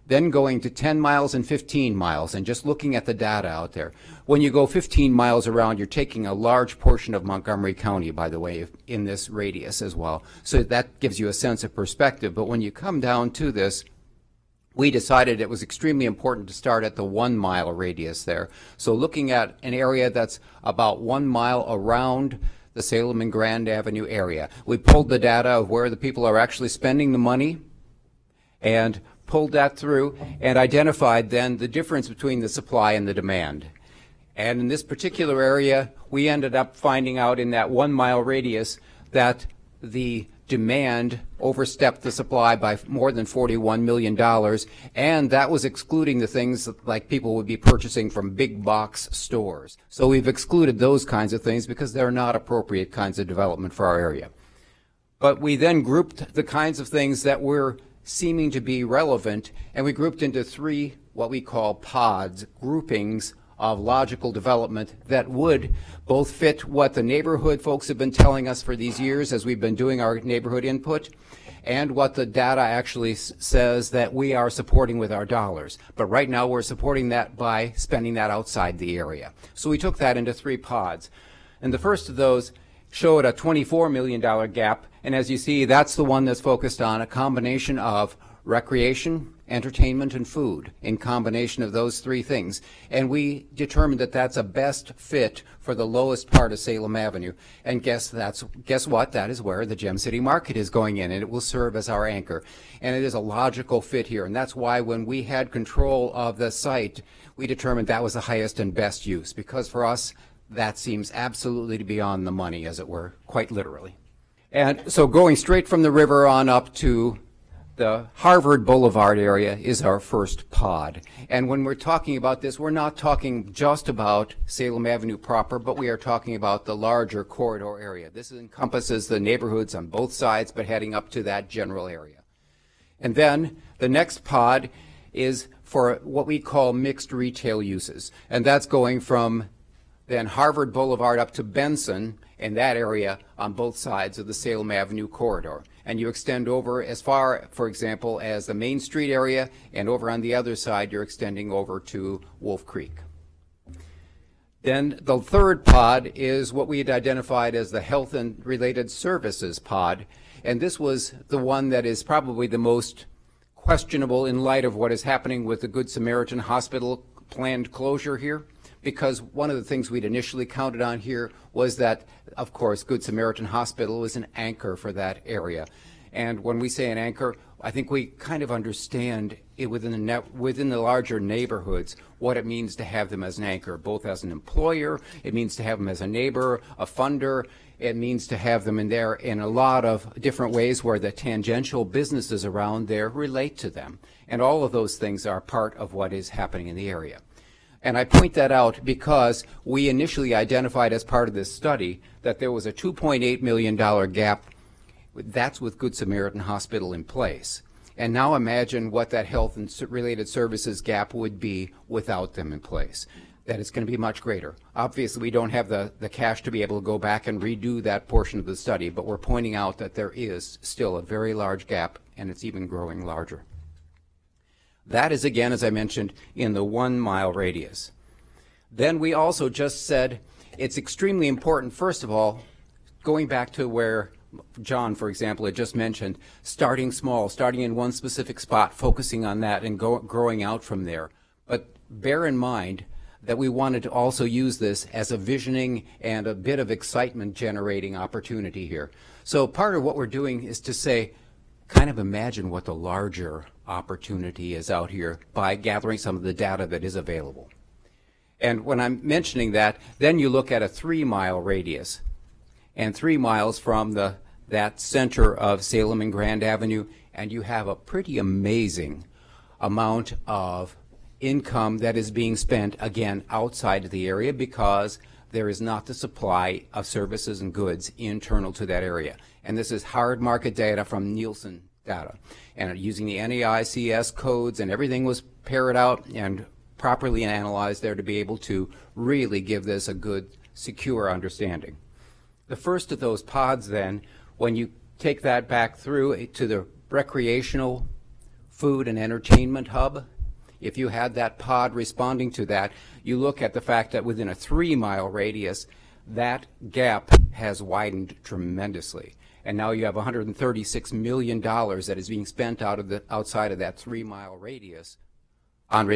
then going to 10 miles and 15 miles, and just looking at the data out there. When you go 15 miles around, you're taking a large portion of Montgomery County, by the way, in this radius as well. So that gives you a sense of perspective. But when you come down to this, we decided it was extremely important to start at the 1 mile radius there. So looking at an area that's about 1 mile around the Salem and Grand Avenue area. We pulled the data of where the people are actually spending the money and pulled that through and identified then the difference between the supply and the demand. And in this particular area, we ended up finding out in that 1 mile radius that the demand overstepped the supply by more than $41 million, and that was excluding the things like people would be purchasing from big box stores. So we've excluded those kinds of things because they're not appropriate kinds of development for our area. But we then grouped the kinds of things that were seeming to be relevant, and we grouped into 3 what we call pods, groupings of logical development that would both fit what the neighborhood folks have been telling us for these years as we've been doing our neighborhood input, and what the data actually says that we are supporting with our dollars. But right now we're supporting that by spending that outside the area. So we took that into 3 pods. And the first of those showed a $24 million gap, and as you see, that's the one that's focused on a combination of recreation, entertainment, and food, in combination of those 3 things. And we determined that that's a best fit for the lowest part of Salem Avenue. And guess what? That is where the Gem City Market is going in, and it will serve as our anchor. And it is a logical fit here. And that's why when we had control of the site, we determined that was the highest and best use, because for us, that seems absolutely to be on the money, as it were, quite literally. And so going straight from the river on up to the Harvard Boulevard area is our first pod. And when we're talking about this, we're not talking just about Salem Avenue proper, but we are talking about the larger corridor area. This encompasses the neighborhoods on both sides, but heading up to that general area. And then the next pod is for what we call mixed retail uses. And that's going from then Harvard Boulevard up to Benson, in that area on both sides of the Salem Avenue corridor. And you extend over as far, for example, as the Main Street area, and over on the other side, you're extending over to Wolf Creek. Then the third pod is what we had identified as the health and related services pod. And this was the one that is probably the most questionable in light of what is happening with the Good Samaritan Hospital planned closure here, because one of the things we'd initially counted on here was that, of course, Good Samaritan Hospital is an anchor for that area. And when we say an anchor, I think we kind of understand it within the larger neighborhoods what it means to have them as an anchor, both as an employer, it means to have them as a neighbor, a funder, it means to have them in there in a lot of different ways where the tangential businesses around there relate to them. And all of those things are part of what is happening in the area. And I point that out because we initially identified as part of this study that there was a $2.8 million gap. That's with Good Samaritan Hospital in place. And now imagine what that health and related services gap would be without them in place. That it's going to be much greater. Obviously, we don't have the cash to be able to go back and redo that portion of the study, but we're pointing out that there is still a very large gap, and it's even growing larger. That is, again, as I mentioned, in the 1 mile radius. Then we also just said it's extremely important, first of all, going back to where John, for example, had just mentioned, starting small, starting in one specific spot, focusing on that and growing out from there. But bear in mind that we wanted to also use this as a visioning and a bit of excitement generating opportunity here. So part of what we're doing is to say, kind of imagine what the larger opportunity is out here by gathering some of the data that is available. And when I'm mentioning that, then you look at a 3 mile radius, and 3 miles from that center of Salem and Grand Avenue, and you have a pretty amazing amount of income that is being spent, again, outside of the area because there is not the supply of services and goods internal to that area. And this is hard market data from Nielsen data. And using the NAICS codes and everything was paired out and properly analyzed there to be able to really give this a good, secure understanding. The first of those pods then, when you take that back through to the recreational food and entertainment hub, if you had that pod responding to that, you look at the fact that within a 3 mile radius, that gap has widened tremendously. And now you have $136 million that is being spent outside of that 3 mile radius on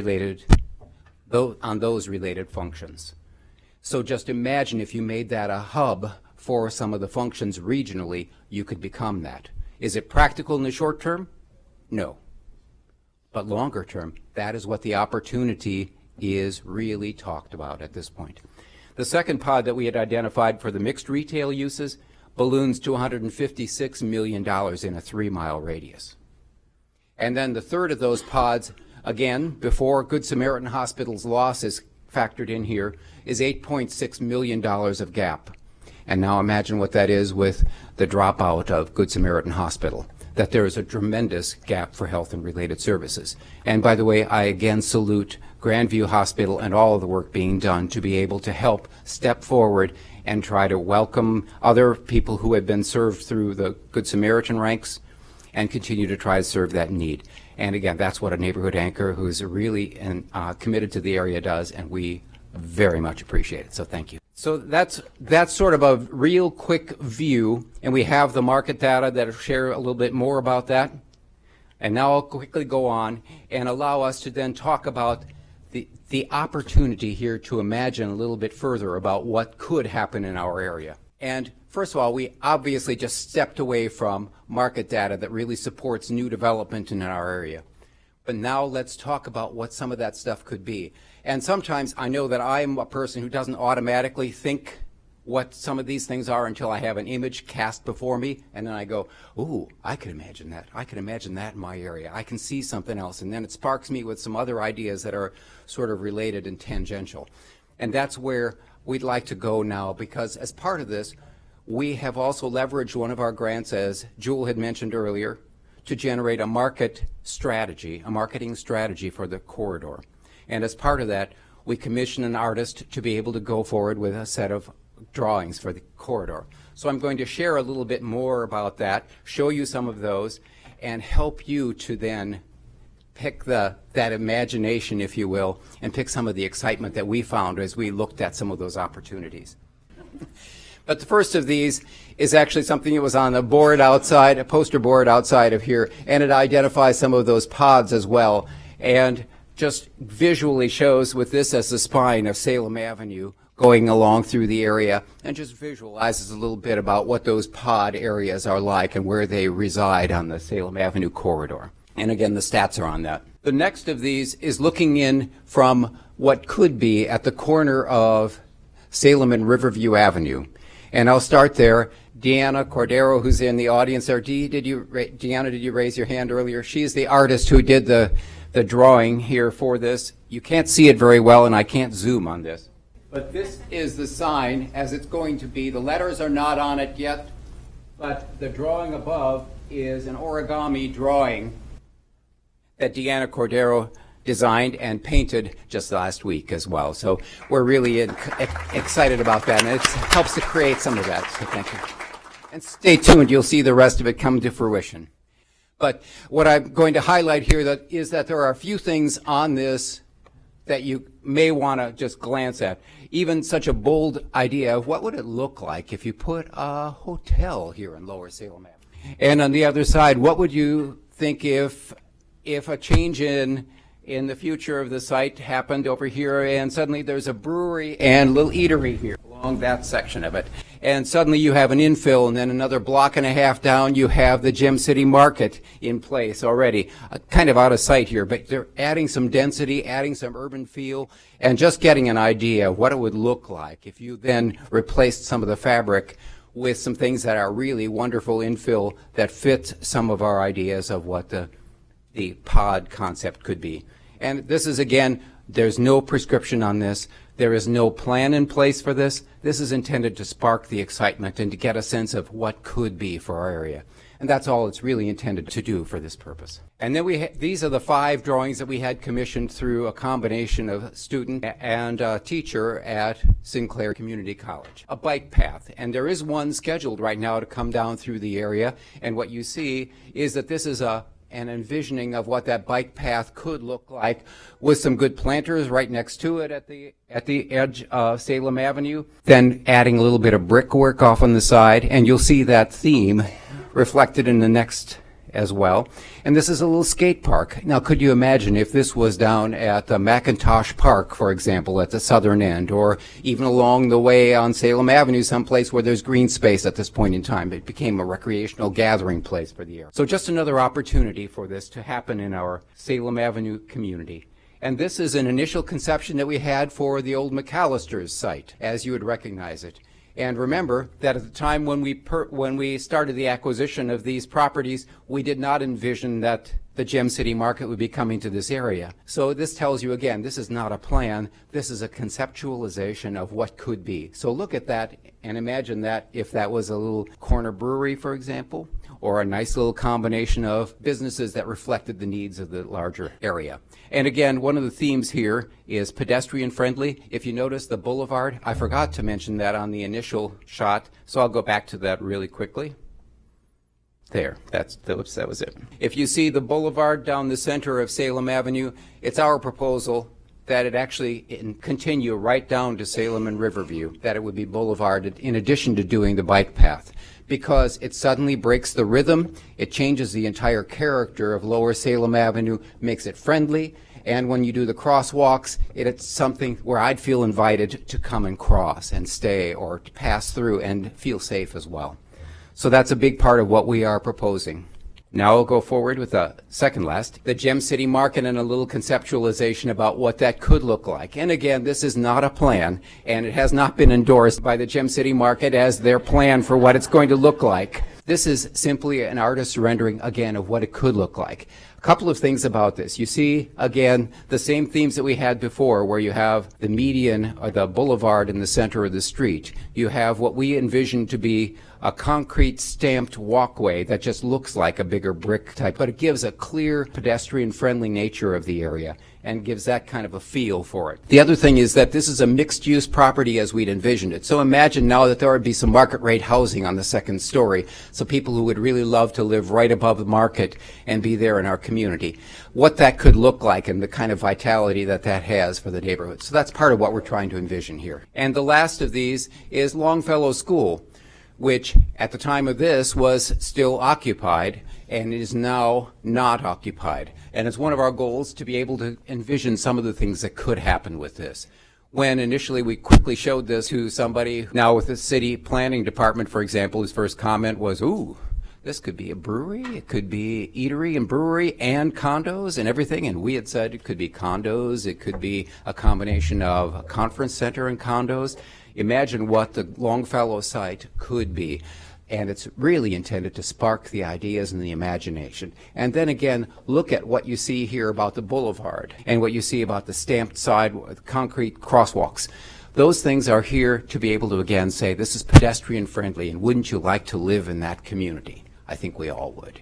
those related functions. So just imagine if you made that a hub for some of the functions regionally, you could become that. Is it practical in the short term? No. But longer term, that is what the opportunity is really talked about at this point. The second pod that we had identified for the mixed retail uses balloons to $156 million in a 3 mile radius. And then the third of those pods, again, before Good Samaritan Hospital's loss is factored in here, is $8.6 million of gap. And now imagine what that is with the dropout of Good Samaritan Hospital, that there is a tremendous gap for health and related services. And by the way, I again salute Grandview Hospital and all of the work being done to be able to help step forward and try to welcome other people who have been served through the Good Samaritan ranks and continue to try to serve that need. And again, that's what a neighborhood anchor who's really committed to the area does, and we very much appreciate it. So thank you. So that's sort of a real quick view, and we have the market data that will share a little bit more about that. And now I'll quickly go on and allow us to then talk about the opportunity here to imagine a little bit further about what could happen in our area. And first of all, we obviously just stepped away from market data that really supports new development in our area. But now let's talk about what some of that stuff could be. And sometimes I know that I'm a person who doesn't automatically think what some of these things are until I have an image cast before me, and then I go, ooh, I could imagine that. I could imagine that in my area. I can see something else, and then it sparks me with some other ideas that are sort of related and tangential. And that's where we'd like to go now, because as part of this, we have also leveraged one of our grants, as Jewel had mentioned earlier, to generate a marketing strategy for the corridor. And as part of that, we commissioned an artist to be able to go forward with a set of drawings for the corridor. So I'm going to share a little bit more about that, show you some of those, and help you to then pick that imagination, if you will, and pick some of the excitement that we found as we looked at some of those opportunities. But the first of these is actually something that was on a board outside, a poster board outside of here, and it identifies some of those pods as well, and just visually shows with this as the spine of Salem Avenue going along through the area, and just visualizes a little bit about what those pod areas are like and where they reside on the Salem Avenue corridor. And again, the stats are on that. The next of these is looking in from what could be at the corner of Salem and Riverview Avenue. And I'll start there. Deanna Cordero, who's in the audience there. Deanna, did you raise your hand earlier? She's the artist who did the drawing here for this. You can't see it very well, and I can't zoom on this. But this is the sign as it's going to be. The letters are not on it yet, but the drawing above is an origami drawing that Deanna Cordero designed and painted just last week as well. So we're really excited about that, and it helps to create some of that. So thank you. And stay tuned. You'll see the rest of it come to fruition. But what I'm going to highlight here is that there are a few things on this that you may want to just glance at. Even such a bold idea of what would it look like if you put a hotel here in Lower Salem Avenue. And on the other side, what would you think if a change in the future of the site happened over here, and suddenly there's a brewery and a little eatery here along that section of it, and suddenly you have an infill, and then another block and a half down you have the Gem City Market in place already, kind of out of sight here, but they're adding some density, adding some urban feel, and just getting an idea of what it would look like if you then replaced some of the fabric with some things that are really wonderful infill that fit some of our ideas of what the pod concept could be. And this is, again, there's no prescription on this. There is no plan in place for this. This is intended to spark the excitement and to get a sense of what could be for our area. And that's all it's really intended to do for this purpose. And then these are the 5 drawings that we had commissioned through a combination of student and teacher at Sinclair Community College. A bike path, and there is one scheduled right now to come down through the area. And what you see is that this is an envisioning of what that bike path could look like, with some good planters right next to it at the edge of Salem Avenue, then adding a little bit of brickwork off on the side, and you'll see that theme reflected in the next as well. And this is a little skate park. Now, could you imagine if this was down at the Macintosh Park, for example, at the southern end, or even along the way on Salem Avenue, someplace where there's green space at this point in time? It became a recreational gathering place for the area. So just another opportunity for this to happen in our Salem Avenue community. And this is an initial conception that we had for the old McAllister's site, as you would recognize it. And remember that at the time when we started the acquisition of these properties, we did not envision that the Gem City Market would be coming to this area. So this tells you, again, this is not a plan. This is a conceptualization of what could be. So look at that and imagine that if that was a little corner brewery, for example, or a nice little combination of businesses that reflected the needs of the larger area. And again, one of the themes here is pedestrian friendly. If you notice the boulevard, I forgot to mention that on the initial shot, so I'll go back to that really quickly. There, that was it. If you see the boulevard down the center of Salem Avenue, it's our proposal that it actually continue right down to Salem and Riverview, that it would be boulevarded in addition to doing the bike path, because it suddenly breaks the rhythm, it changes the entire character of Lower Salem Avenue, makes it friendly, and when you do the crosswalks, it's something where I'd feel invited to come and cross and stay or to pass through and feel safe as well. So that's a big part of what we are proposing. Now I'll go forward with the second last, the Gem City Market, and a little conceptualization about what that could look like. And again, this is not a plan, and it has not been endorsed by the Gem City Market as their plan for what it's going to look like. This is simply an artist's rendering, again, of what it could look like. A couple of things about this. You see, again, the same themes that we had before, where you have the median or the boulevard in the center of the street. You have what we envision to be a concrete stamped walkway that just looks like a bigger brick type, but it gives a clear pedestrian friendly nature of the area. and gives that kind of a feel for it. The other thing is that this is a mixed-use property as we'd envisioned it. So imagine now that there would be some market rate housing on the second story, so people who would really love to live right above the market and be there in our community, what that could look like and the kind of vitality that that has for the neighborhood. So that's part of what we're trying to envision here. And the last of these is Longfellow School, which at the time of this was still occupied and is now not occupied. And it's one of our goals to be able to envision some of the things that could happen with this. When initially we quickly showed this to somebody, now with the city planning department, for example, his first comment was, ooh, this could be a brewery, it could be eatery and brewery and condos and everything. And we had said it could be condos, it could be a combination of a conference center and condos. Imagine what the Longfellow site could be. And it's really intended to spark the ideas and the imagination. And then again, look at what you see here about the boulevard and what you see about the stamped side, concrete crosswalks. Those things are here to be able to again say, this is pedestrian friendly, and wouldn't you like to live in that community? I think we all would.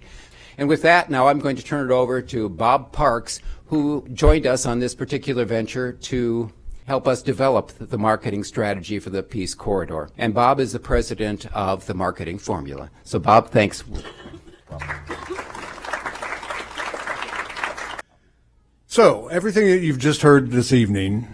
And with that, now I'm going to turn it over to Bob Parks, who joined us on this particular venture to help us develop the marketing strategy for the Peace Corridor. And Bob is the president of the marketing formula. So Bob, thanks. So everything that you've just heard this evening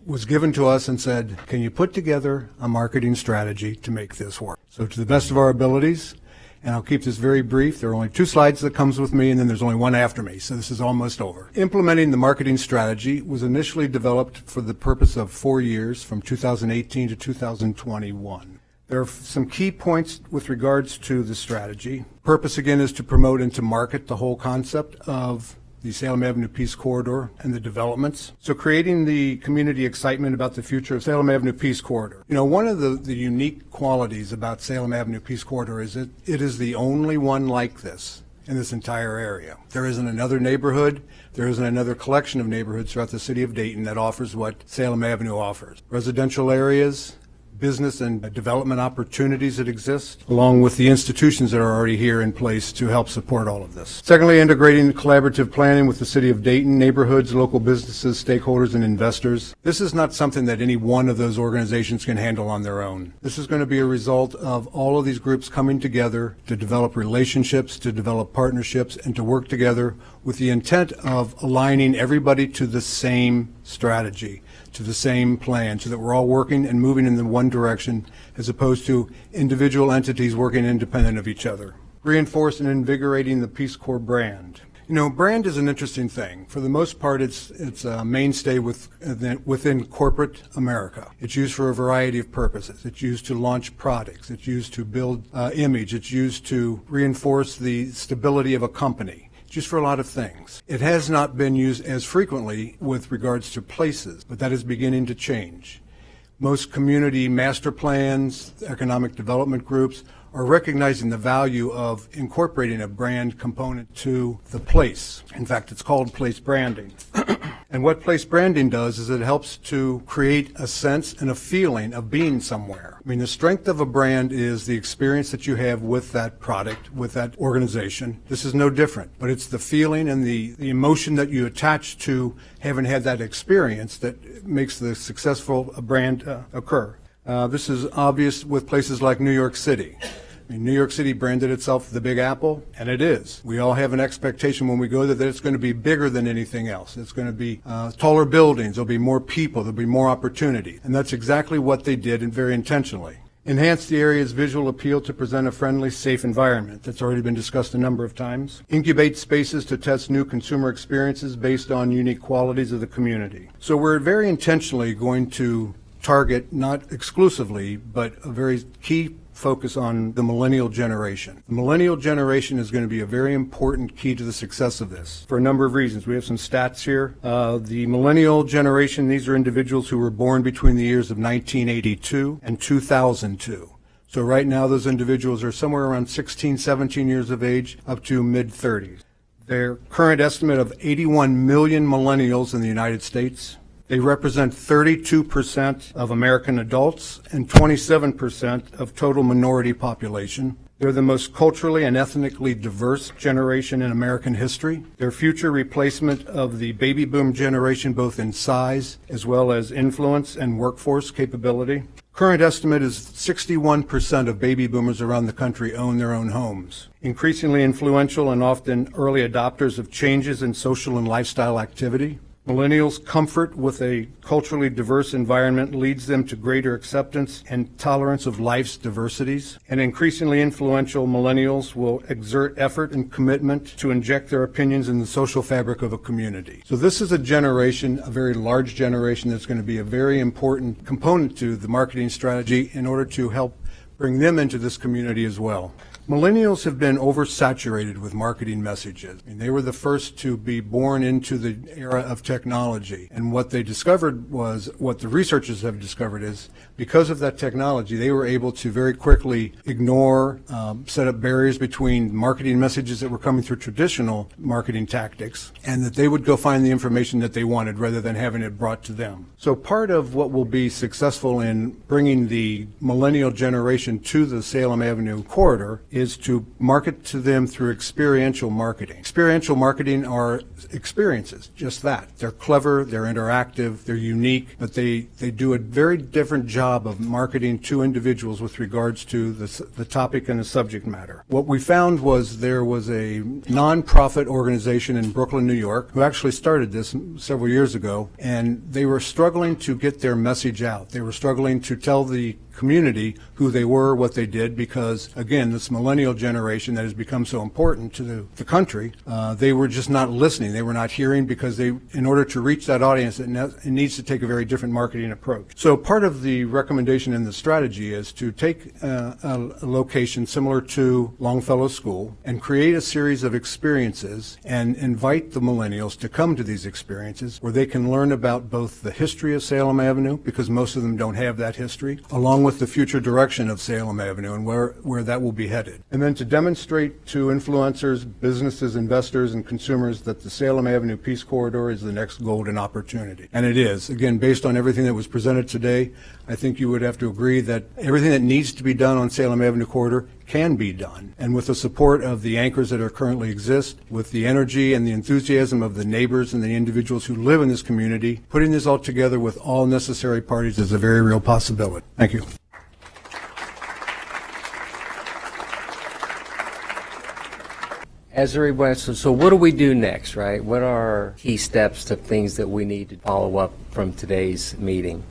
was given to us and said, can you put together a marketing strategy to make this work? So to the best of our abilities, and I'll keep this very brief. There are only 2 slides that comes with me, and then there's only one after me, so this is almost over. Implementing the marketing strategy was initially developed for the purpose of 4 years, from 2018 to 2021. There are some key points with regards to the strategy. Purpose, again, is to promote and to market the whole concept of the Salem Avenue Peace Corridor and the developments. So creating the community excitement about the future of Salem Avenue Peace Corridor. You know, one of the unique qualities about Salem Avenue Peace Corridor is it is the only one like this in this entire area. There isn't another neighborhood, there isn't another collection of neighborhoods throughout the city of Dayton that offers what Salem Avenue offers. Residential areas, business and development opportunities that exist, along with the institutions that are already here in place to help support all of this. Secondly, integrating collaborative planning with the city of Dayton, neighborhoods, local businesses, stakeholders, and investors. This is not something that any one of those organizations can handle on their own. This is going to be a result of all of these groups coming together to develop relationships, to develop partnerships, and to work together with the intent of aligning everybody to the same strategy, to the same plan, so that we're all working and moving in the one direction as opposed to individual entities working independent of each other. Reinforce and invigorating the Peace Corps brand. You know, brand is an interesting thing. For the most part, it's a mainstay within corporate America. It's used for a variety of purposes. It's used to launch products. It's used to build image. It's used to reinforce the stability of a company. Used for a lot of things. It has not been used as frequently with regards to places, but that is beginning to change. Most community master plans, economic development groups are recognizing the value of incorporating a brand component to the place. In fact, it's called place branding. And what place branding does is it helps to create a sense and a feeling of being somewhere. I mean, the strength of a brand is the experience that you have with that product, with that organization. This is no different, but it's the feeling and the emotion that you attach to having had that experience that makes the successful brand occur. This is obvious with places like New York City. I mean, New York City branded itself the Big Apple, and it is. We all have an expectation when we go there that it's going to be bigger than anything else. It's going to be taller buildings, there'll be more people, there'll be more opportunity. And that's exactly what they did, and very intentionally. Enhance the area's visual appeal to present a friendly, safe environment. That's already been discussed a number of times. Incubate spaces to test new consumer experiences based on unique qualities of the community. So we're very intentionally going to target, not exclusively, but a very key focus on the millennial generation. The millennial generation is going to be a very important key to the success of this for a number of reasons. We have some stats here. The millennial generation, these are individuals who were born between the years of 1982 and 2002. So right now those individuals are somewhere around 16, 17 years of age up to mid-30s. Their current estimate of 81 million millennials in the United States. They represent 32% of American adults and 27% of total minority population. They're the most culturally and ethnically diverse generation in American history. They're future replacement of the baby boom generation, both in size as well as influence and workforce capability. Current estimate is 61% of baby boomers around the country own their own homes. Increasingly influential and often early adopters of changes in social and lifestyle activity. Millennials' comfort with a culturally diverse environment leads them to greater acceptance and tolerance of life's diversities. And increasingly influential millennials will exert effort and commitment to inject their opinions in the social fabric of a community. So this is a generation, a very large generation, that's going to be a very important component to the marketing strategy in order to help bring them into this community as well. Millennials have been oversaturated with marketing messages. I mean, they were the first to be born into the era of technology. And what they discovered was, what the researchers have discovered is, because of that technology, they were able to very quickly ignore, set up barriers between marketing messages that were coming through traditional marketing tactics, and that they would go find the information that they wanted rather than having it brought to them. So part of what will be successful in bringing the millennial generation to the Salem Avenue corridor is to market to them through experiential marketing. Experiential marketing are experiences, just that. They're clever, they're interactive, they're unique, but they do a very different job of marketing to individuals with regards to the topic and the subject matter. What we found was there was a nonprofit organization in Brooklyn, New York, who actually started this several years ago, and they were struggling to get their message out. They were struggling to tell the community who they were, what they did, because, again, this millennial generation that has become so important to the country, they were just not listening. They were not hearing, because in order to reach that audience, it needs to take a very different marketing approach. So part of the recommendation in the strategy is to take a location similar to Longfellow School and create a series of experiences and invite the millennials to come to these experiences where they can learn about both the history of Salem Avenue, because most of them don't have that history, along with the future direction of Salem Avenue and where that will be headed. And then to demonstrate to influencers, businesses, investors, and consumers that the Salem Avenue Peace Corridor is the next golden opportunity. And it is. Again, based on everything that was presented today, I think you would have to agree that everything that needs to be done on Salem Avenue Corridor can be done. And with the support of the anchors that are currently exist, with the energy and the enthusiasm of the neighbors and the individuals who live in this community, putting this all together with all necessary parties is a very real possibility. Thank you. As everybody, so what do we do next, right? What are key steps to things that we need to follow up from today's meeting?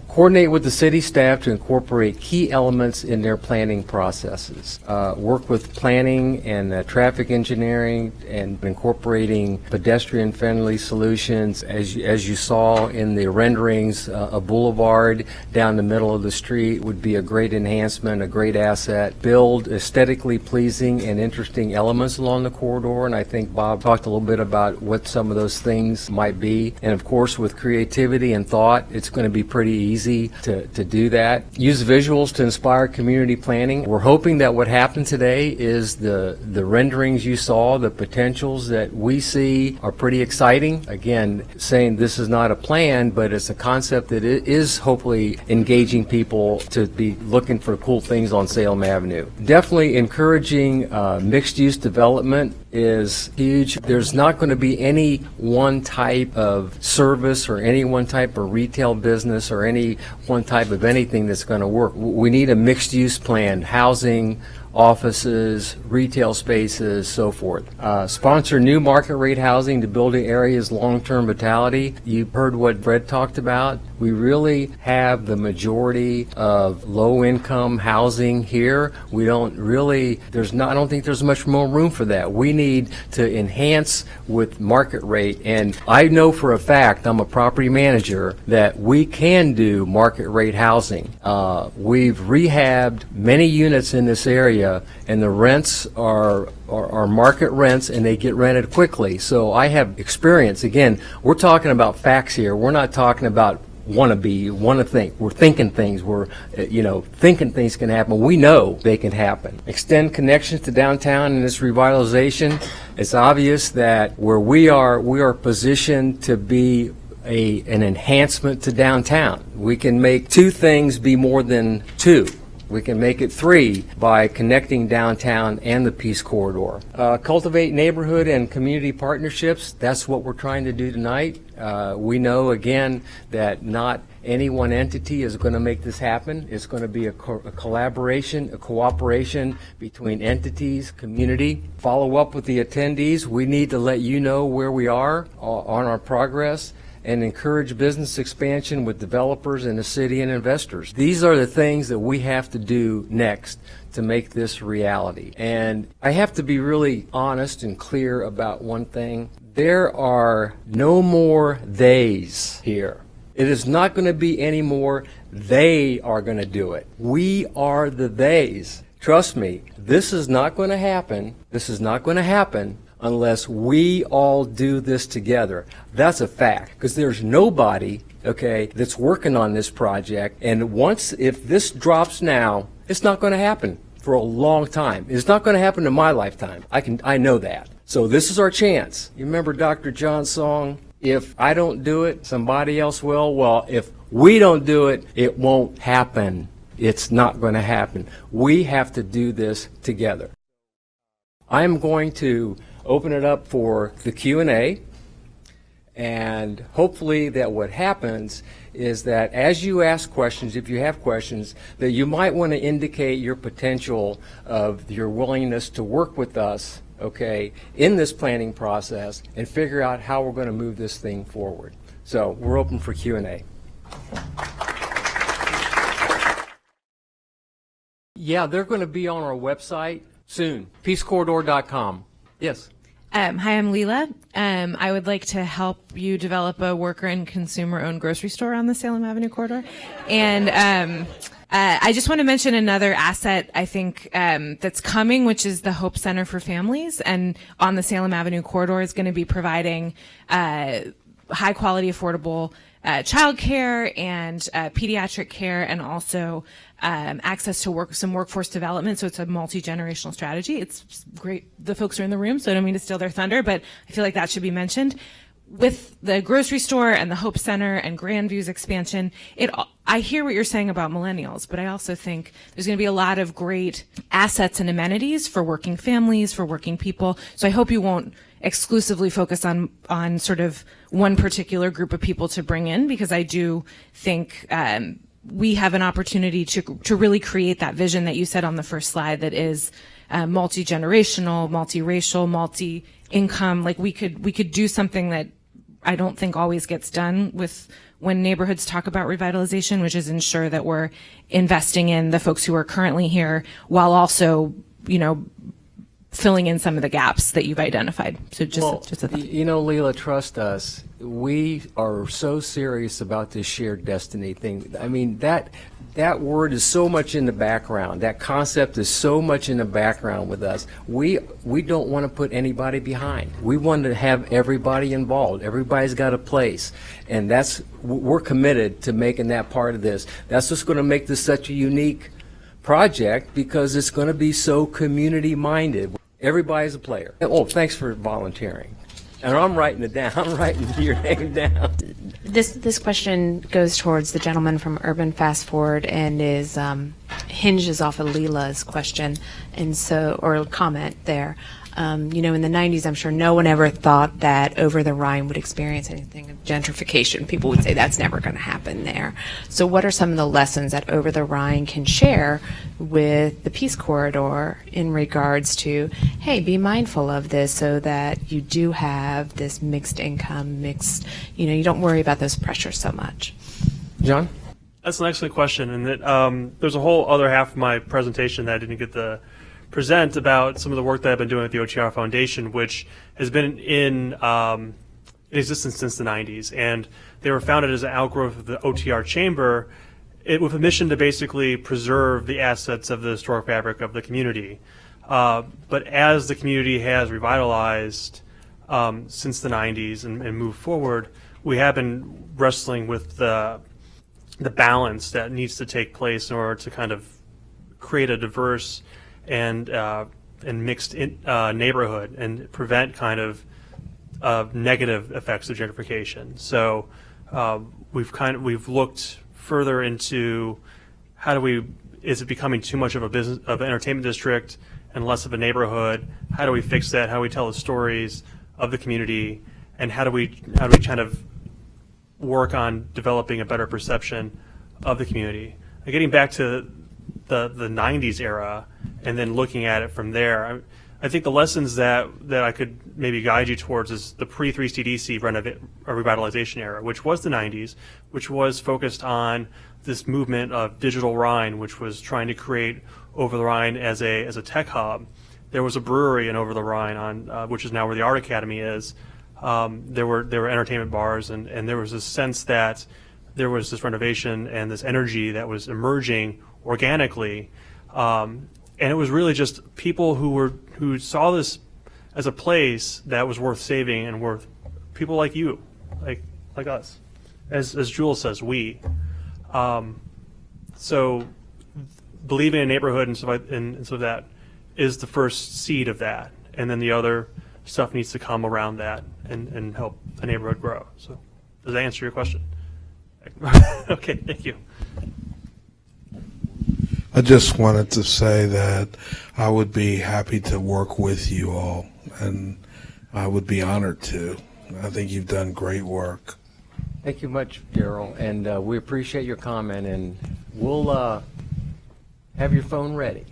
Coordinate with the city staff to incorporate key elements in their planning processes. Work with planning and traffic engineering and incorporating pedestrian-friendly solutions. As you saw in the renderings, a boulevard down the middle of the street would be a great enhancement, a great asset. Build aesthetically pleasing and interesting elements along the corridor, and I think Bob talked a little bit about what some of those things might be. And of course, with creativity and thought, it's going to be pretty easy to do that. Use visuals to inspire community planning. We're hoping that what happened today is the renderings you saw, the potentials that we see are pretty exciting. Again, saying this is not a plan, but it's a concept that is hopefully engaging people to be looking for cool things on Salem Avenue. Definitely encouraging mixed-use development is huge. There's not going to be any one type of service or any one type of retail business or any one type of anything that's going to work. We need a mixed-use plan, housing, offices, retail spaces, so forth. Sponsor new market rate housing to build the area's long-term vitality. You heard what Fred talked about. We really have the majority of low-income housing here. We don't really, I don't think there's much more room for that. We need to enhance with market rate, and I know for a fact, I'm a property manager, that we can do market rate housing. We've rehabbed many units in this area, and the rents are market rents, and they get rented quickly. So I have experience. Again, we're talking about facts here. We're not talking about want to think. We're thinking things. We're, thinking things can happen. We know they can happen. Extend connections to downtown and its revitalization. It's obvious that where we are positioned to be an enhancement to downtown. We can make two things be more than two. We can make it 3 by connecting downtown and the Peace Corridor. Cultivate neighborhood and community partnerships. That's what we're trying to do tonight. We know, again, that not any one entity is going to make this happen. It's going to be a collaboration, a cooperation between entities, community. Follow up with the attendees. We need to let you know where we are on our progress, and encourage business expansion with developers in the city and investors. These are the things that we have to do next to make this reality. And I have to be really honest and clear about one thing. There are no more theys here. It is not going to be any more they are going to do it. We are the theys. Trust me, this is not going to happen. This is not going to happen unless we all do this together. That's a fact, because there's nobody, okay, that's working on this project, and if this drops now, it's not going to happen for a long time. It's not going to happen in my lifetime. I know that. So this is our chance. You remember Dr. John's song, if I don't do it, somebody else will? Well, if we don't do it, it won't happen. It's not going to happen. We have to do this together. I'm going to open it up for the Q&A, and hopefully that what happens is that as you ask questions, if you have questions, that you might want to indicate your potential of your willingness to work with us, okay, in this planning process and figure out how we're going to move this thing forward. So we're open for Q&A. Yeah, they're going to be on our website soon, peacecorridor.com. Yes. Hi, I'm Leela. I would like to help you develop a worker and consumer-owned grocery store on the Salem Avenue corridor. And I just want to mention another asset, I think, that's coming, which is the Hope Center for Families. And on the Salem Avenue corridor is going to be providing high-quality, affordable childcare and pediatric care, and also access to some workforce development. So it's a multi-generational strategy. It's great. The folks are in the room, so I don't mean to steal their thunder, but I feel like that should be mentioned. With the grocery store and the Hope Center and Grandview's expansion, I hear what you're saying about millennials, but I also think there's going to be a lot of great assets and amenities for working families, for working people. So I hope you won't exclusively focus on sort of one particular group of people to bring in, because I do think we have an opportunity to really create that vision that you said on the first slide, that is multi-generational, multi-racial, multi-income. Like we could do something that I don't think always gets done when neighborhoods talk about revitalization, which is ensure that we're investing in the folks who are currently here while also, filling in some of the gaps that you've identified. So just a thought. Leela, trust us. We are so serious about this shared destiny thing. I mean, that word is so much in the background. That concept is so much in the background with us. We don't want to put anybody behind. We want to have everybody involved. Everybody's got a place. And we're committed to making that part of this. That's what's going to make this such a unique project, because it's going to be so community-minded. Everybody's a player. Oh, thanks for volunteering. And I'm writing it down. I'm writing your name down. This question goes towards the gentleman from Urban Fast Forward and hinges off of Leela's question, or comment there. In the 90s, I'm sure no one ever thought that Over-the-Rhine would experience anything of gentrification. People would say that's never going to happen there. So what are some of the lessons that Over-the-Rhine can share with the Peace Corridor in regards to, hey, be mindful of this so that you do have this mixed income, you don't worry about those pressures so much? John? That's an excellent question. And there's a whole other half of my presentation that I didn't get to present about some of the work that I've been doing at the OTR Foundation, which has been in existence since the 90s. And they were founded as an outgrowth of the OTR Chamber with a mission to basically preserve the assets of the historic fabric of the community. But as the community has revitalized since the 90s and moved forward, we have been wrestling with the balance that needs to take place in order to kind of create a diverse and mixed neighborhood and prevent kind of negative effects of gentrification. So we've looked further into how do we is it becoming too much of a business, of an entertainment district and less of a neighborhood? How do we fix that? How do we tell the stories of the community? And how do we kind of work on developing a better perception of the community? And getting back to the 90s era and then looking at it from there, I think the lessons that I could maybe guide you towards is the pre-3CDC revitalization era, which was the 90s, which was focused on this movement of Digital Rhine, which was trying to create Over-the-Rhine as a tech hub. There was a brewery in Over-the-Rhine, which is now where the Art Academy is. There were entertainment bars, and there was a sense that there was this renovation and this energy that was emerging organically. And it was really just people who saw this as a place that was worth saving and worth people like you, like us, as Jules says, we. So believing in a neighborhood and so that is the first seed of that, and then the other stuff needs to come around that and help a neighborhood grow. So does that answer your question? Okay, thank you. I just wanted to say that I would be happy to work with you all, and I would be honored to. I think you've done great work. Thank you much, Daryl, and we appreciate your comment, and we'll have your phone ready.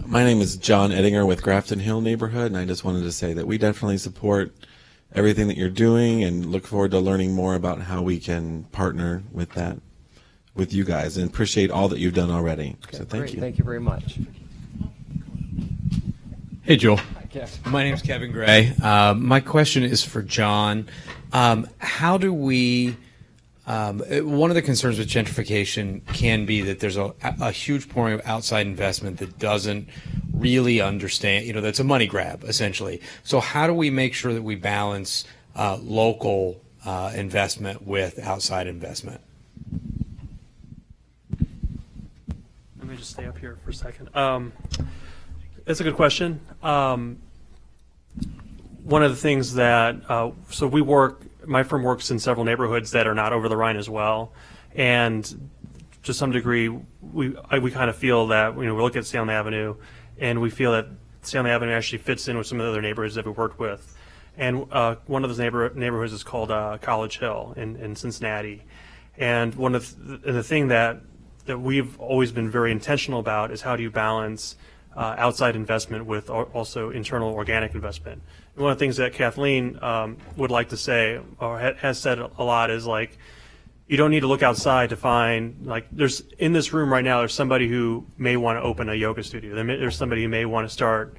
My name is John Ettinger with Grafton Hill Neighborhood, and I just wanted to say that we definitely support everything that you're doing and look forward to learning more about how we can partner with that, with you guys, and appreciate all that you've done already. Okay, so thank great. you. Thank you very much. Hey, Joel. Hi, Kevin. My name is Kevin Gray. My question is for John. How do we, one of the concerns with gentrification can be that there's a huge pouring of outside investment that doesn't really understand, that's a money grab, essentially. So how do we make sure that we balance local investment with outside investment? Let me just stay up here for a second. That's a good question. One of the things that, so my firm works in several neighborhoods that are not over the Rhine as well. And to some degree, we kind of feel that, we look at Salem Avenue and we feel that Salem Avenue actually fits in with some of the other neighborhoods that we worked with. And one of those neighborhoods is called College Hill in Cincinnati. And one of the thing that we've always been very intentional about is how do you balance outside investment with also internal organic investment. And one of the things that Kathleen would like to say, or has said a lot, is like, you don't need to look outside to find, like, there's, in this room right now, there's somebody who may want to open a yoga studio. There's somebody who may want to start,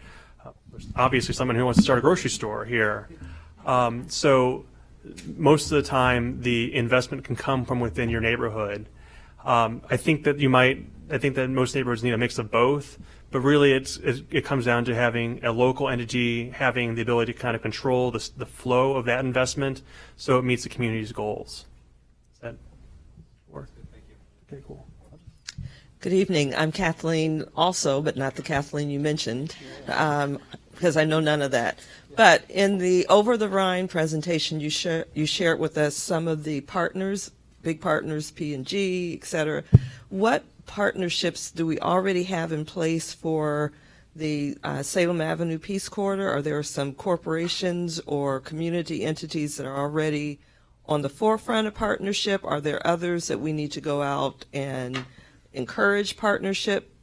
obviously someone who wants to start a grocery store here. So most of the time, the investment can come from within your neighborhood. I think that most neighborhoods need a mix of both, but really it comes down to having a local entity having the ability to kind of control the flow of that investment so it meets the community's goals. Does that work? Thank you. Okay, cool. Good evening. I'm Kathleen also, but not the Kathleen you mentioned, because I know none of that. But in the Over-the-Rhine presentation, you shared with us some of the partners, big partners, P&G, et cetera. What partnerships do we already have in place for the Salem Avenue Peace Corridor? Are there some corporations or community entities that are already on the forefront of partnership? Are there others that we need to go out and encourage partnership?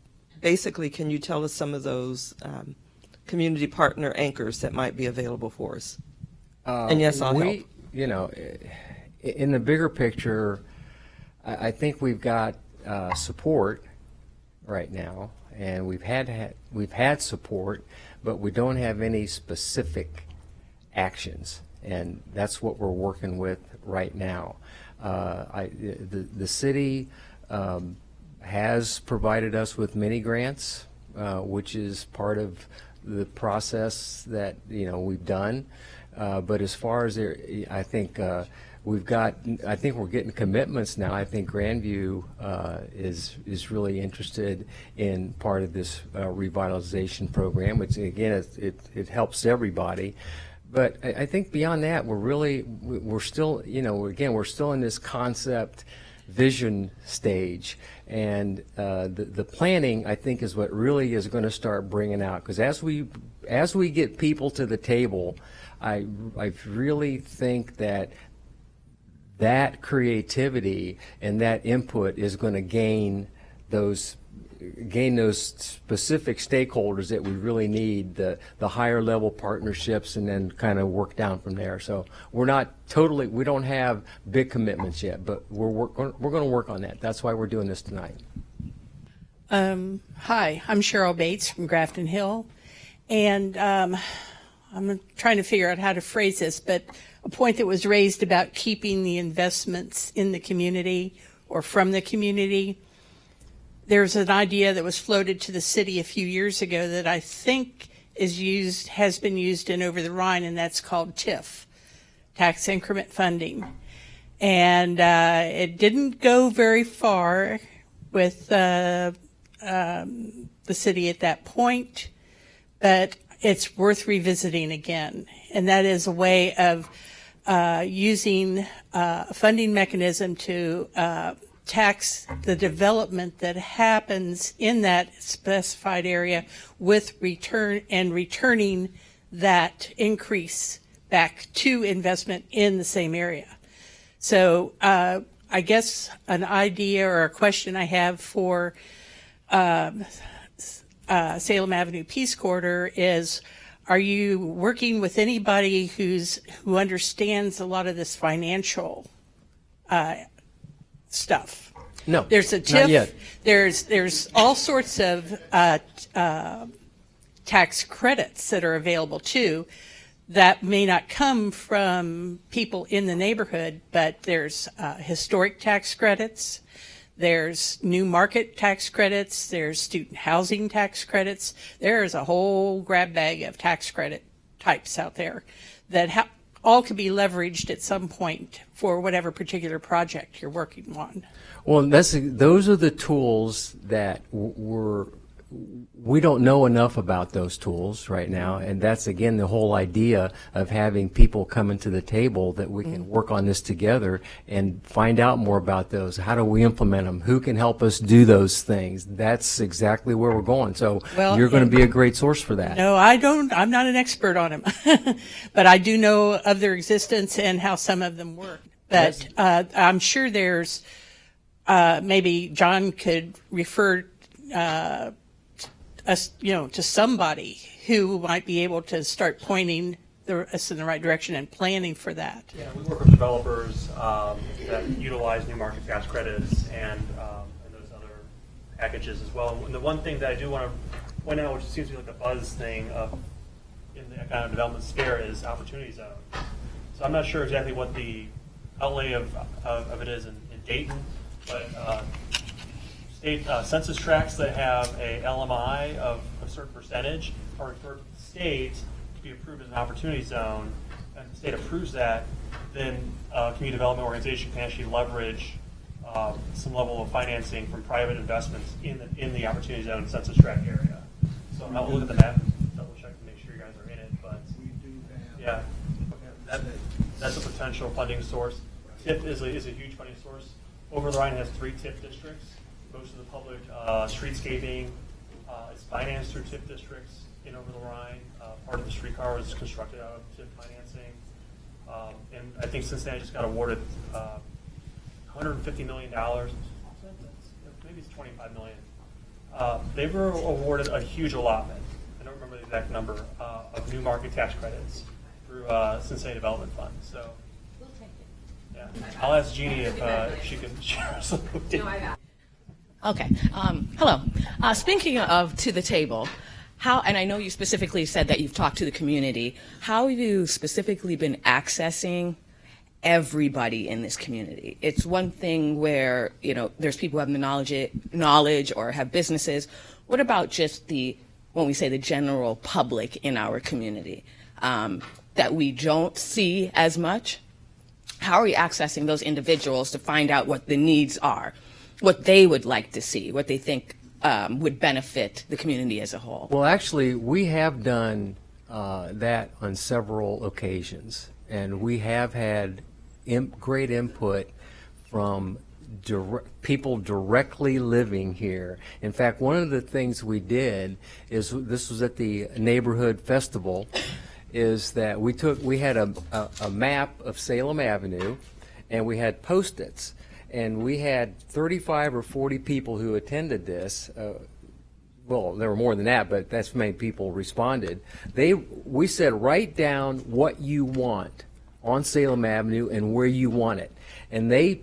Basically, can you tell us some of those community partner anchors that might be available for us? And yes, I'll help. In the bigger picture, I think we've got support right now, and we've had support, but we don't have any specific actions, and that's what we're working with right now. The city has provided us with many grants, which is part of the process that we've done. But as far as I think we're getting commitments now. I think Grandview is really interested in part of this revitalization program, which again it helps everybody. But I think beyond that, we're still we're still in this concept vision stage. And the planning, I think, is what really is going to start bringing out. Because as we get people to the table, I really think that creativity and that input is going to gain those specific stakeholders that we really need, the higher level partnerships, and then kind of work down from there. So we don't have big commitments yet, but we're going to work on that. That's why we're doing this tonight. Hi, I'm Cheryl Bates from Grafton Hill, and I'm trying to figure out how to phrase this, but a point that was raised about keeping the investments in the community or from the community. There's an idea that was floated to the city a few years ago that I think has been used in Over-the-Rhine, and that's called TIF, tax increment funding. And it didn't go very far with the city at that point, but it's worth revisiting again. And that is a way of using a funding mechanism to tax the development that happens in that specified area with returning that increase back to investment in the same area. So I guess an idea or a question I have for Salem Avenue Peace Corridor is, are you working with anybody who understands a lot of this financial stuff? No, there's a TIF. Not yet. There's all sorts of tax credits that are available too, that may not come from people in the neighborhood, but there's historic tax credits, there's new market tax credits, there's student housing tax credits. There's a whole grab bag of tax credit types out there that all could be leveraged at some point for whatever particular project you're working on. Well, those are the tools that we don't know enough about those tools right now, and that's again the whole idea of having people coming to the table that we can work on this together and find out more about those. How do we implement them? Who can help us do those things? That's exactly where we're going. So you're going to be a great source for that. No, I'm not an expert on them, but I do know of their existence and how some of them work. But I'm sure there's maybe John could refer us, to somebody who might be able to start pointing us in the right direction and planning for that. Yeah, we work with developers that utilize new market tax credits and those other packages as well. And the one thing that I do want to point out, which seems to be like a buzz thing in the economic development sphere, is opportunity zones. So I'm not sure exactly what the outlay of it is in Dayton, but state census tracts that have a LMI of a certain percentage are referred to the state to be approved as an opportunity zone, and if the state approves that, then a community development organization can actually leverage some level of financing from private investments in the opportunity zone census tract area. So I'll look at the map and double check to make sure you guys are in it, but we do have, that's a potential funding source. TIF is a huge funding source. Over-the-Rhine has 3 TIF districts. Most of the public streetscaping is financed through TIF districts in Over-the-Rhine. Part of the streetcar was constructed out of TIF financing. And I think Cincinnati just got awarded $150 million. Maybe it's $25 million. They were awarded a huge allotment. I don't remember the exact number of new market tax credits through Cincinnati Development Fund. So we'll take it. Yeah, I'll ask Jeannie if she can share something. No, I got it. Okay. Hello. Speaking of to the table, and I know you specifically said that you've talked to the community, how have you specifically been accessing everybody in this community? It's one thing where, there's people who have the knowledge or have businesses. What about just when we say the general public in our community that we don't see as much? How are we accessing those individuals to find out what the needs are? What they would like to see, what they think would benefit the community as a whole? Well, actually, we have done that on several occasions, and we have had great input from people directly living here. In fact, one of the things we did is, this was at the neighborhood festival, is that we had a map of Salem Avenue, and we had Post-its, and we had 35 or 40 people who attended this. Well, there were more than that, but that's how many people responded. We said, write down what you want on Salem Avenue and where you want it. And they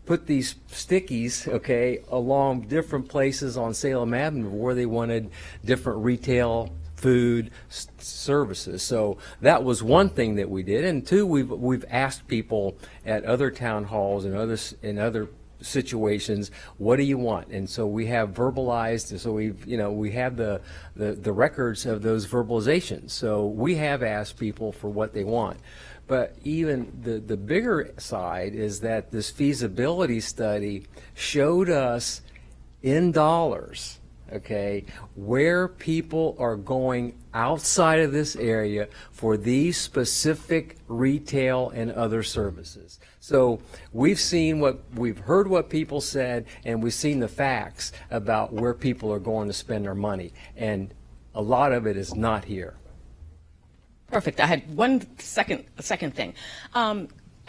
put these stickies, okay, along different places on Salem Avenue where they wanted different retail, food, services. So that was one thing that we did. And two, we've asked people at other town halls and other situations, what do you want? And so we have verbalized, so we have the records of those verbalizations. So we have asked people for what they want. But even the bigger side is that this feasibility study showed us in dollars, okay, where people are going outside of this area for these specific retail and other services. So we've heard what people said, and we've seen the facts about where people are going to spend their money. And a lot of it is not here. Perfect. I had one second thing. And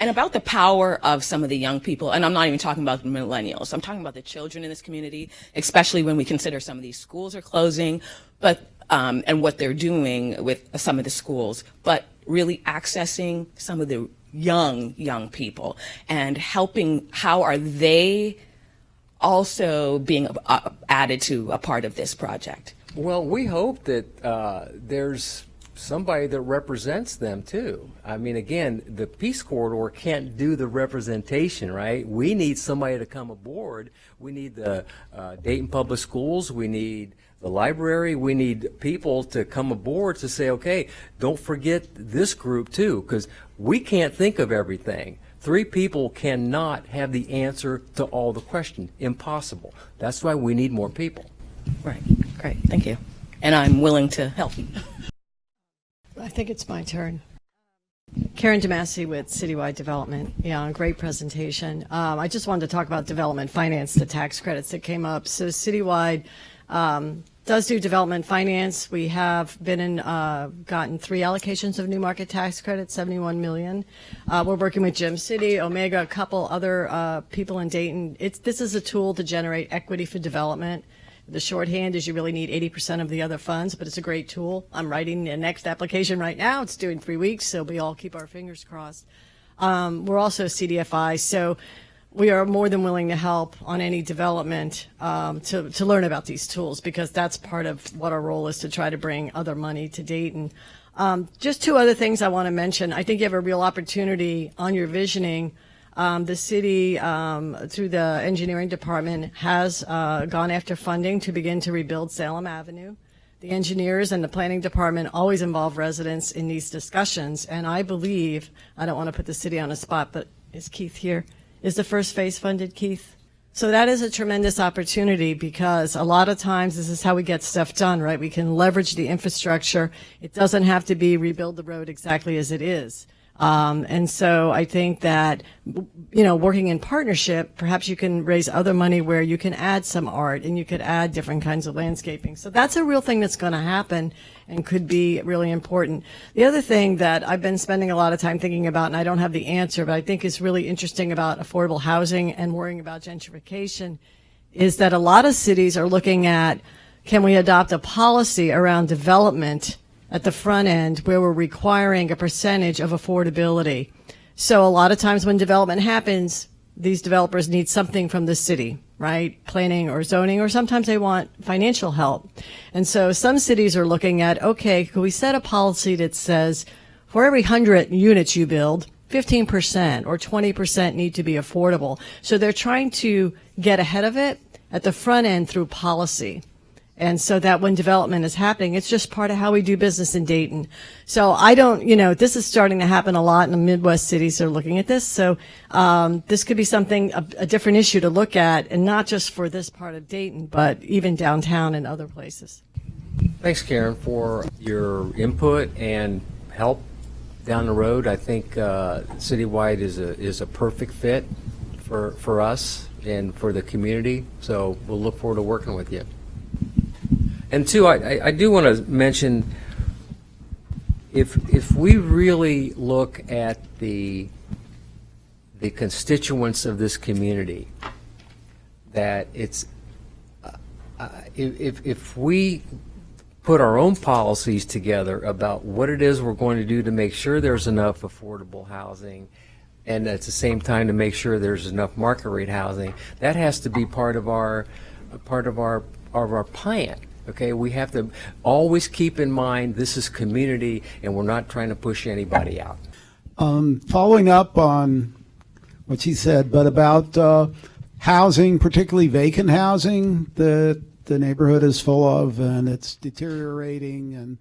about the power of some of the young people, and I'm not even talking about the millennials. I'm talking about the children in this community, especially when we consider some of these schools are closing, but and what they're doing with some of the schools, but really accessing some of the young people and helping. How are they also being added to a part of this project? Well, we hope that there's somebody that represents them too. I mean, again, the Peace Corridor can't do the representation, right? We need somebody to come aboard. We need the Dayton Public Schools. We need the library. We need people to come aboard to say, okay, don't forget this group too, because we can't think of everything. 3 people cannot have the answer to all the questions. Impossible. That's why we need more people. Right. Great. Thank you. And I'm willing to help. I think it's my turn. Karen DeMasi with Citywide Development. Yeah, great presentation. I just wanted to talk about development finance, the tax credits that came up. So Citywide does do development finance. We have gotten 3 allocations of new market tax credits, $71 million. We're working with Gem City, Omega, a couple other people in Dayton. This is a tool to generate equity for development. The shorthand is you really need 80% of the other funds, but it's a great tool. I'm writing the next application right now. It's due in 3 weeks, so we all keep our fingers crossed. We're also CDFI, so we are more than willing to help on any development to learn about these tools, because that's part of what our role is, to try to bring other money to Dayton. Just 2 other things I want to mention. I think you have a real opportunity on your visioning. The city, through the engineering department, has gone after funding to begin to rebuild Salem Avenue. The engineers and the planning department always involve residents in these discussions, and I believe, I don't want to put the city on a spot, but is Keith here? Is the first phase funded, Keith? So that is a tremendous opportunity, because a lot of times this is how we get stuff done, right? We can leverage the infrastructure. It doesn't have to be rebuild the road exactly as it is. And so I think that, working in partnership, perhaps you can raise other money where you can add some art and you could add different kinds of landscaping. So that's a real thing that's going to happen and could be really important. The other thing that I've been spending a lot of time thinking about, and I don't have the answer, but I think is really interesting about affordable housing and worrying about gentrification, is that a lot of cities are looking at, can we adopt a policy around development at the front end where we're requiring a percentage of affordability. So a lot of times when development happens, these developers need something from the city, right? Planning or zoning, or sometimes they want financial help. And so some cities are looking at, okay, could we set a policy that says for every 100 units you build, 15% or 20% need to be affordable. So they're trying to get ahead of it at the front end through policy. And so that when development is happening, it's just part of how we do business in Dayton. So this is starting to happen a lot in the Midwest cities are looking at this. So this could be something, a different issue to look at, and not just for this part of Dayton, but even downtown and other places. Thanks, Karen, for your input and help down the road. I think Citywide is a perfect fit for us. and for the community. So we'll look forward to working with you. And two, I do want to mention, if we really look at the constituents of this community, that it's if we put our own policies together about what it is we're going to do to make sure there's enough affordable housing, and at the same time to make sure there's enough market rate housing, that has to be part of our plan. Okay, we have to always keep in mind this is community, and we're not trying to push anybody out. Following up on what she said, but about housing, particularly vacant housing that the neighborhood is full of, and it's deteriorating, and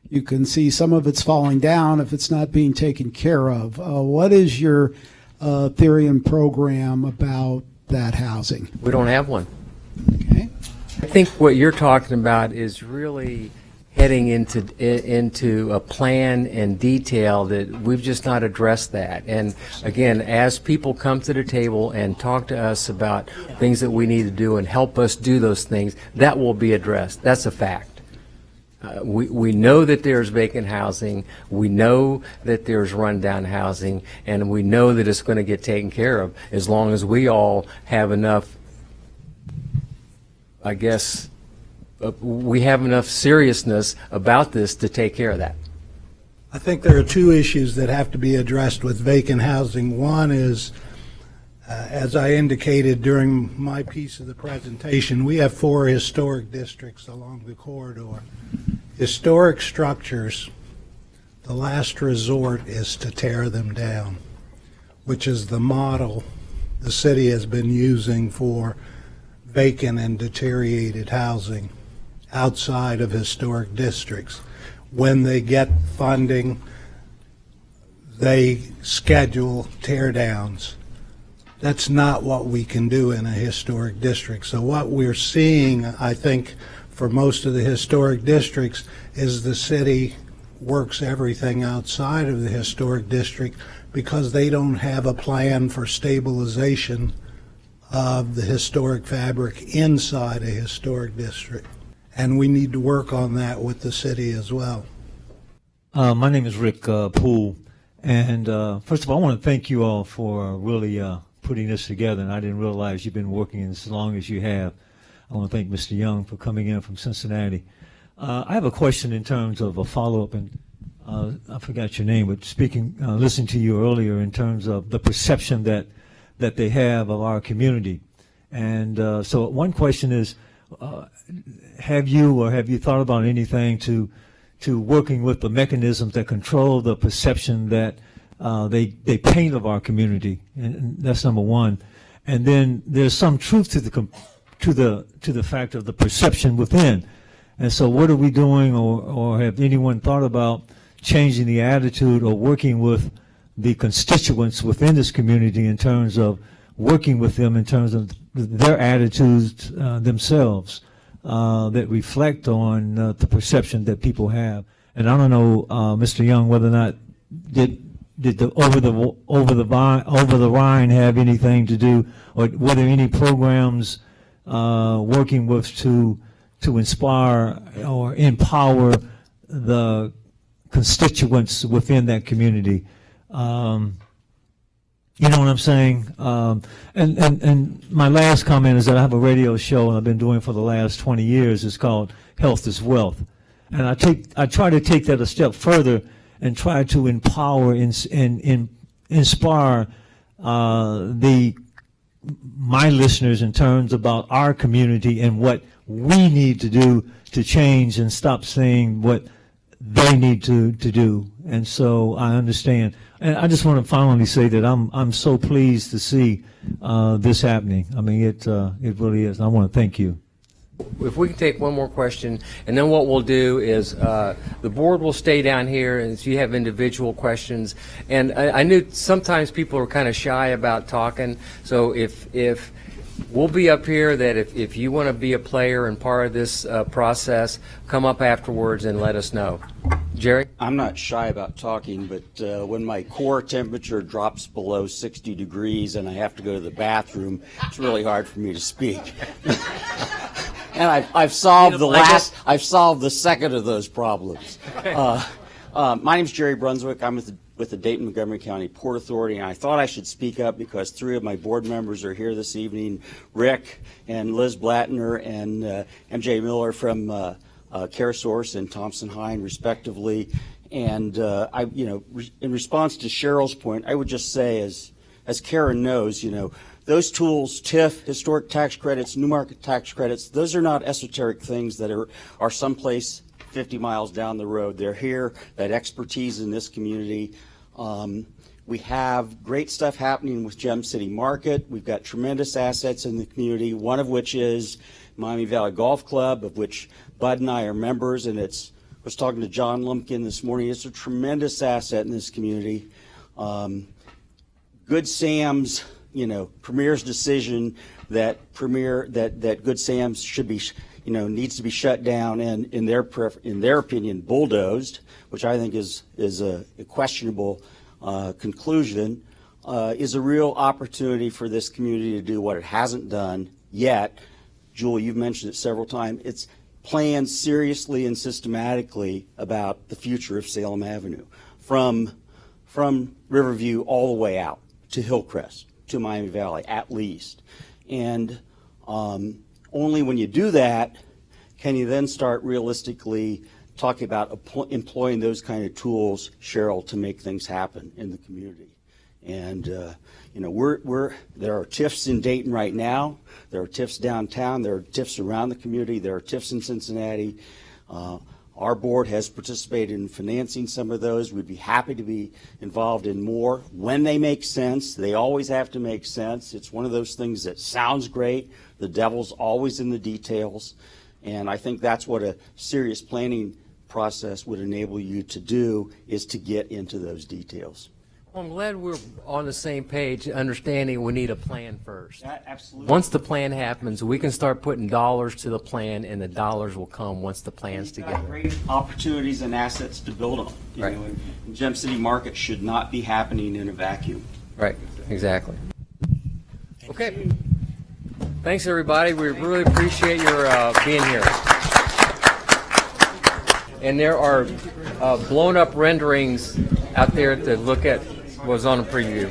you can see some of it's falling down if it's not being taken care of. What is your theory and program about that housing? We don't have one. Okay. I think what you're talking about is really heading into a plan and detail that we've just not addressed that. And again, as people come to the table and talk to us about things that we need to do and help us do those things, that will be addressed. That's a fact. We know that there's vacant housing, we know that there's rundown housing, and we know that it's going to get taken care of as long as we all have enough, I guess, we have enough seriousness about this to take care of that. I think there are two issues that have to be addressed with vacant housing. One is, as I indicated during my piece of the presentation, we have 4 historic districts along the corridor. Historic structures, the last resort is to tear them down, which is the model the city has been using for vacant and deteriorated housing outside of historic districts. When they get funding, they schedule tear downs. That's not what we can do in a historic district. So what we're seeing, I think, for most of the historic districts is the city works everything outside of the historic district because they don't have a plan for stabilization of the historic fabric inside a historic district. And we need to work on that with the city as well. My name is Rick Poole, and first of all, I want to thank you all for really putting this together, and I didn't realize you've been working as long as you have. I want to thank Mr. Young for coming in from Cincinnati. I have a question in terms of a follow-up, and I forgot your name, but listening to you earlier in terms of the perception that they have of our community. And so one question is, have you thought about anything to working with the mechanisms that control the perception that they paint of our community? And that's number one. And then there's some truth to the fact of the perception within. And so what are we doing, or have anyone thought about changing the attitude or working with the constituents within this community in terms of working with them in terms of their attitudes themselves that reflect on the perception that people have? And I don't know, Mr. Young, whether or not did the Over-the-Rhine have anything to do, or were there any programs working with to inspire or empower the constituents within that community? You know what I'm saying? And my last comment is that I have a radio show, and I've been doing for the last 20 years. It's called Health is Wealth. And I try to take that a step further and try to empower and inspire my listeners in terms about our community and what we need to do to change and stop saying what they need to do. And so I understand. And I just want to finally say that I'm so pleased to see this happening. I mean, it really is. I want to thank you. If we can take one more question, and then what we'll do is the board will stay down here, and if you have individual questions. And I knew sometimes people are kind of shy about talking, so if we'll be up here that if you want to be a player and part of this process, come up afterwards and let us know. Jerry? I'm not shy about talking, but when my core temperature drops below 60 degrees and I have to go to the bathroom, it's really hard for me to speak. And I've solved I've solved the second of those problems. My name's Jerry Brunswick. I'm with the Dayton Montgomery County Port Authority, and I thought I should speak up because 3 of my board members are here this evening, Rick and Liz Blattner and MJ Miller from CareSource and Thompson Hine, respectively. And in response to Cheryl's point, I would just say, as Karen knows, those tools, TIF, historic tax credits, new market tax credits, those are not esoteric things that are someplace 50 miles down the road. They're here, that expertise in this community. We have great stuff happening with Gem City Market. We've got tremendous assets in the community, one of which is Miami Valley Golf Club, of which Bud and I are members, and I was talking to John Lumpkin this morning. It's a tremendous asset in this community. Good Sam's, Premier's decision that Good Sam's should be, needs to be shut down and in their opinion bulldozed, which I think is a questionable conclusion, is a real opportunity for this community to do what it hasn't done yet. Jewel, you've mentioned it several times. It's planned seriously and systematically about the future of Salem Avenue, from Riverview all the way out to Hillcrest, to Miami Valley, at least. And only when you do that can you then start realistically talking about employing those kind of tools, Cheryl, to make things happen in the community. And there are TIFs in Dayton right now. There are TIFs downtown. There are TIFs around the community. There are TIFs in Cincinnati. Our board has participated in financing some of those. We'd be happy to be involved in more when they make sense. They always have to make sense. It's one of those things that sounds great. The devil's always in the details. And I think that's what a serious planning process would enable you to do, is to get into those details. Well, I'm glad we're on the same page, understanding we need a plan first. Absolutely. Once the plan happens, we can start putting dollars to the plan, and the dollars will come once the plan's together. Great opportunities and assets to build on. Right. And Gem City Market should not be happening in a vacuum. Right, exactly. Okay. Thanks, everybody. We really appreciate your being here. And there are blown-up renderings out there to look at. Was on a preview.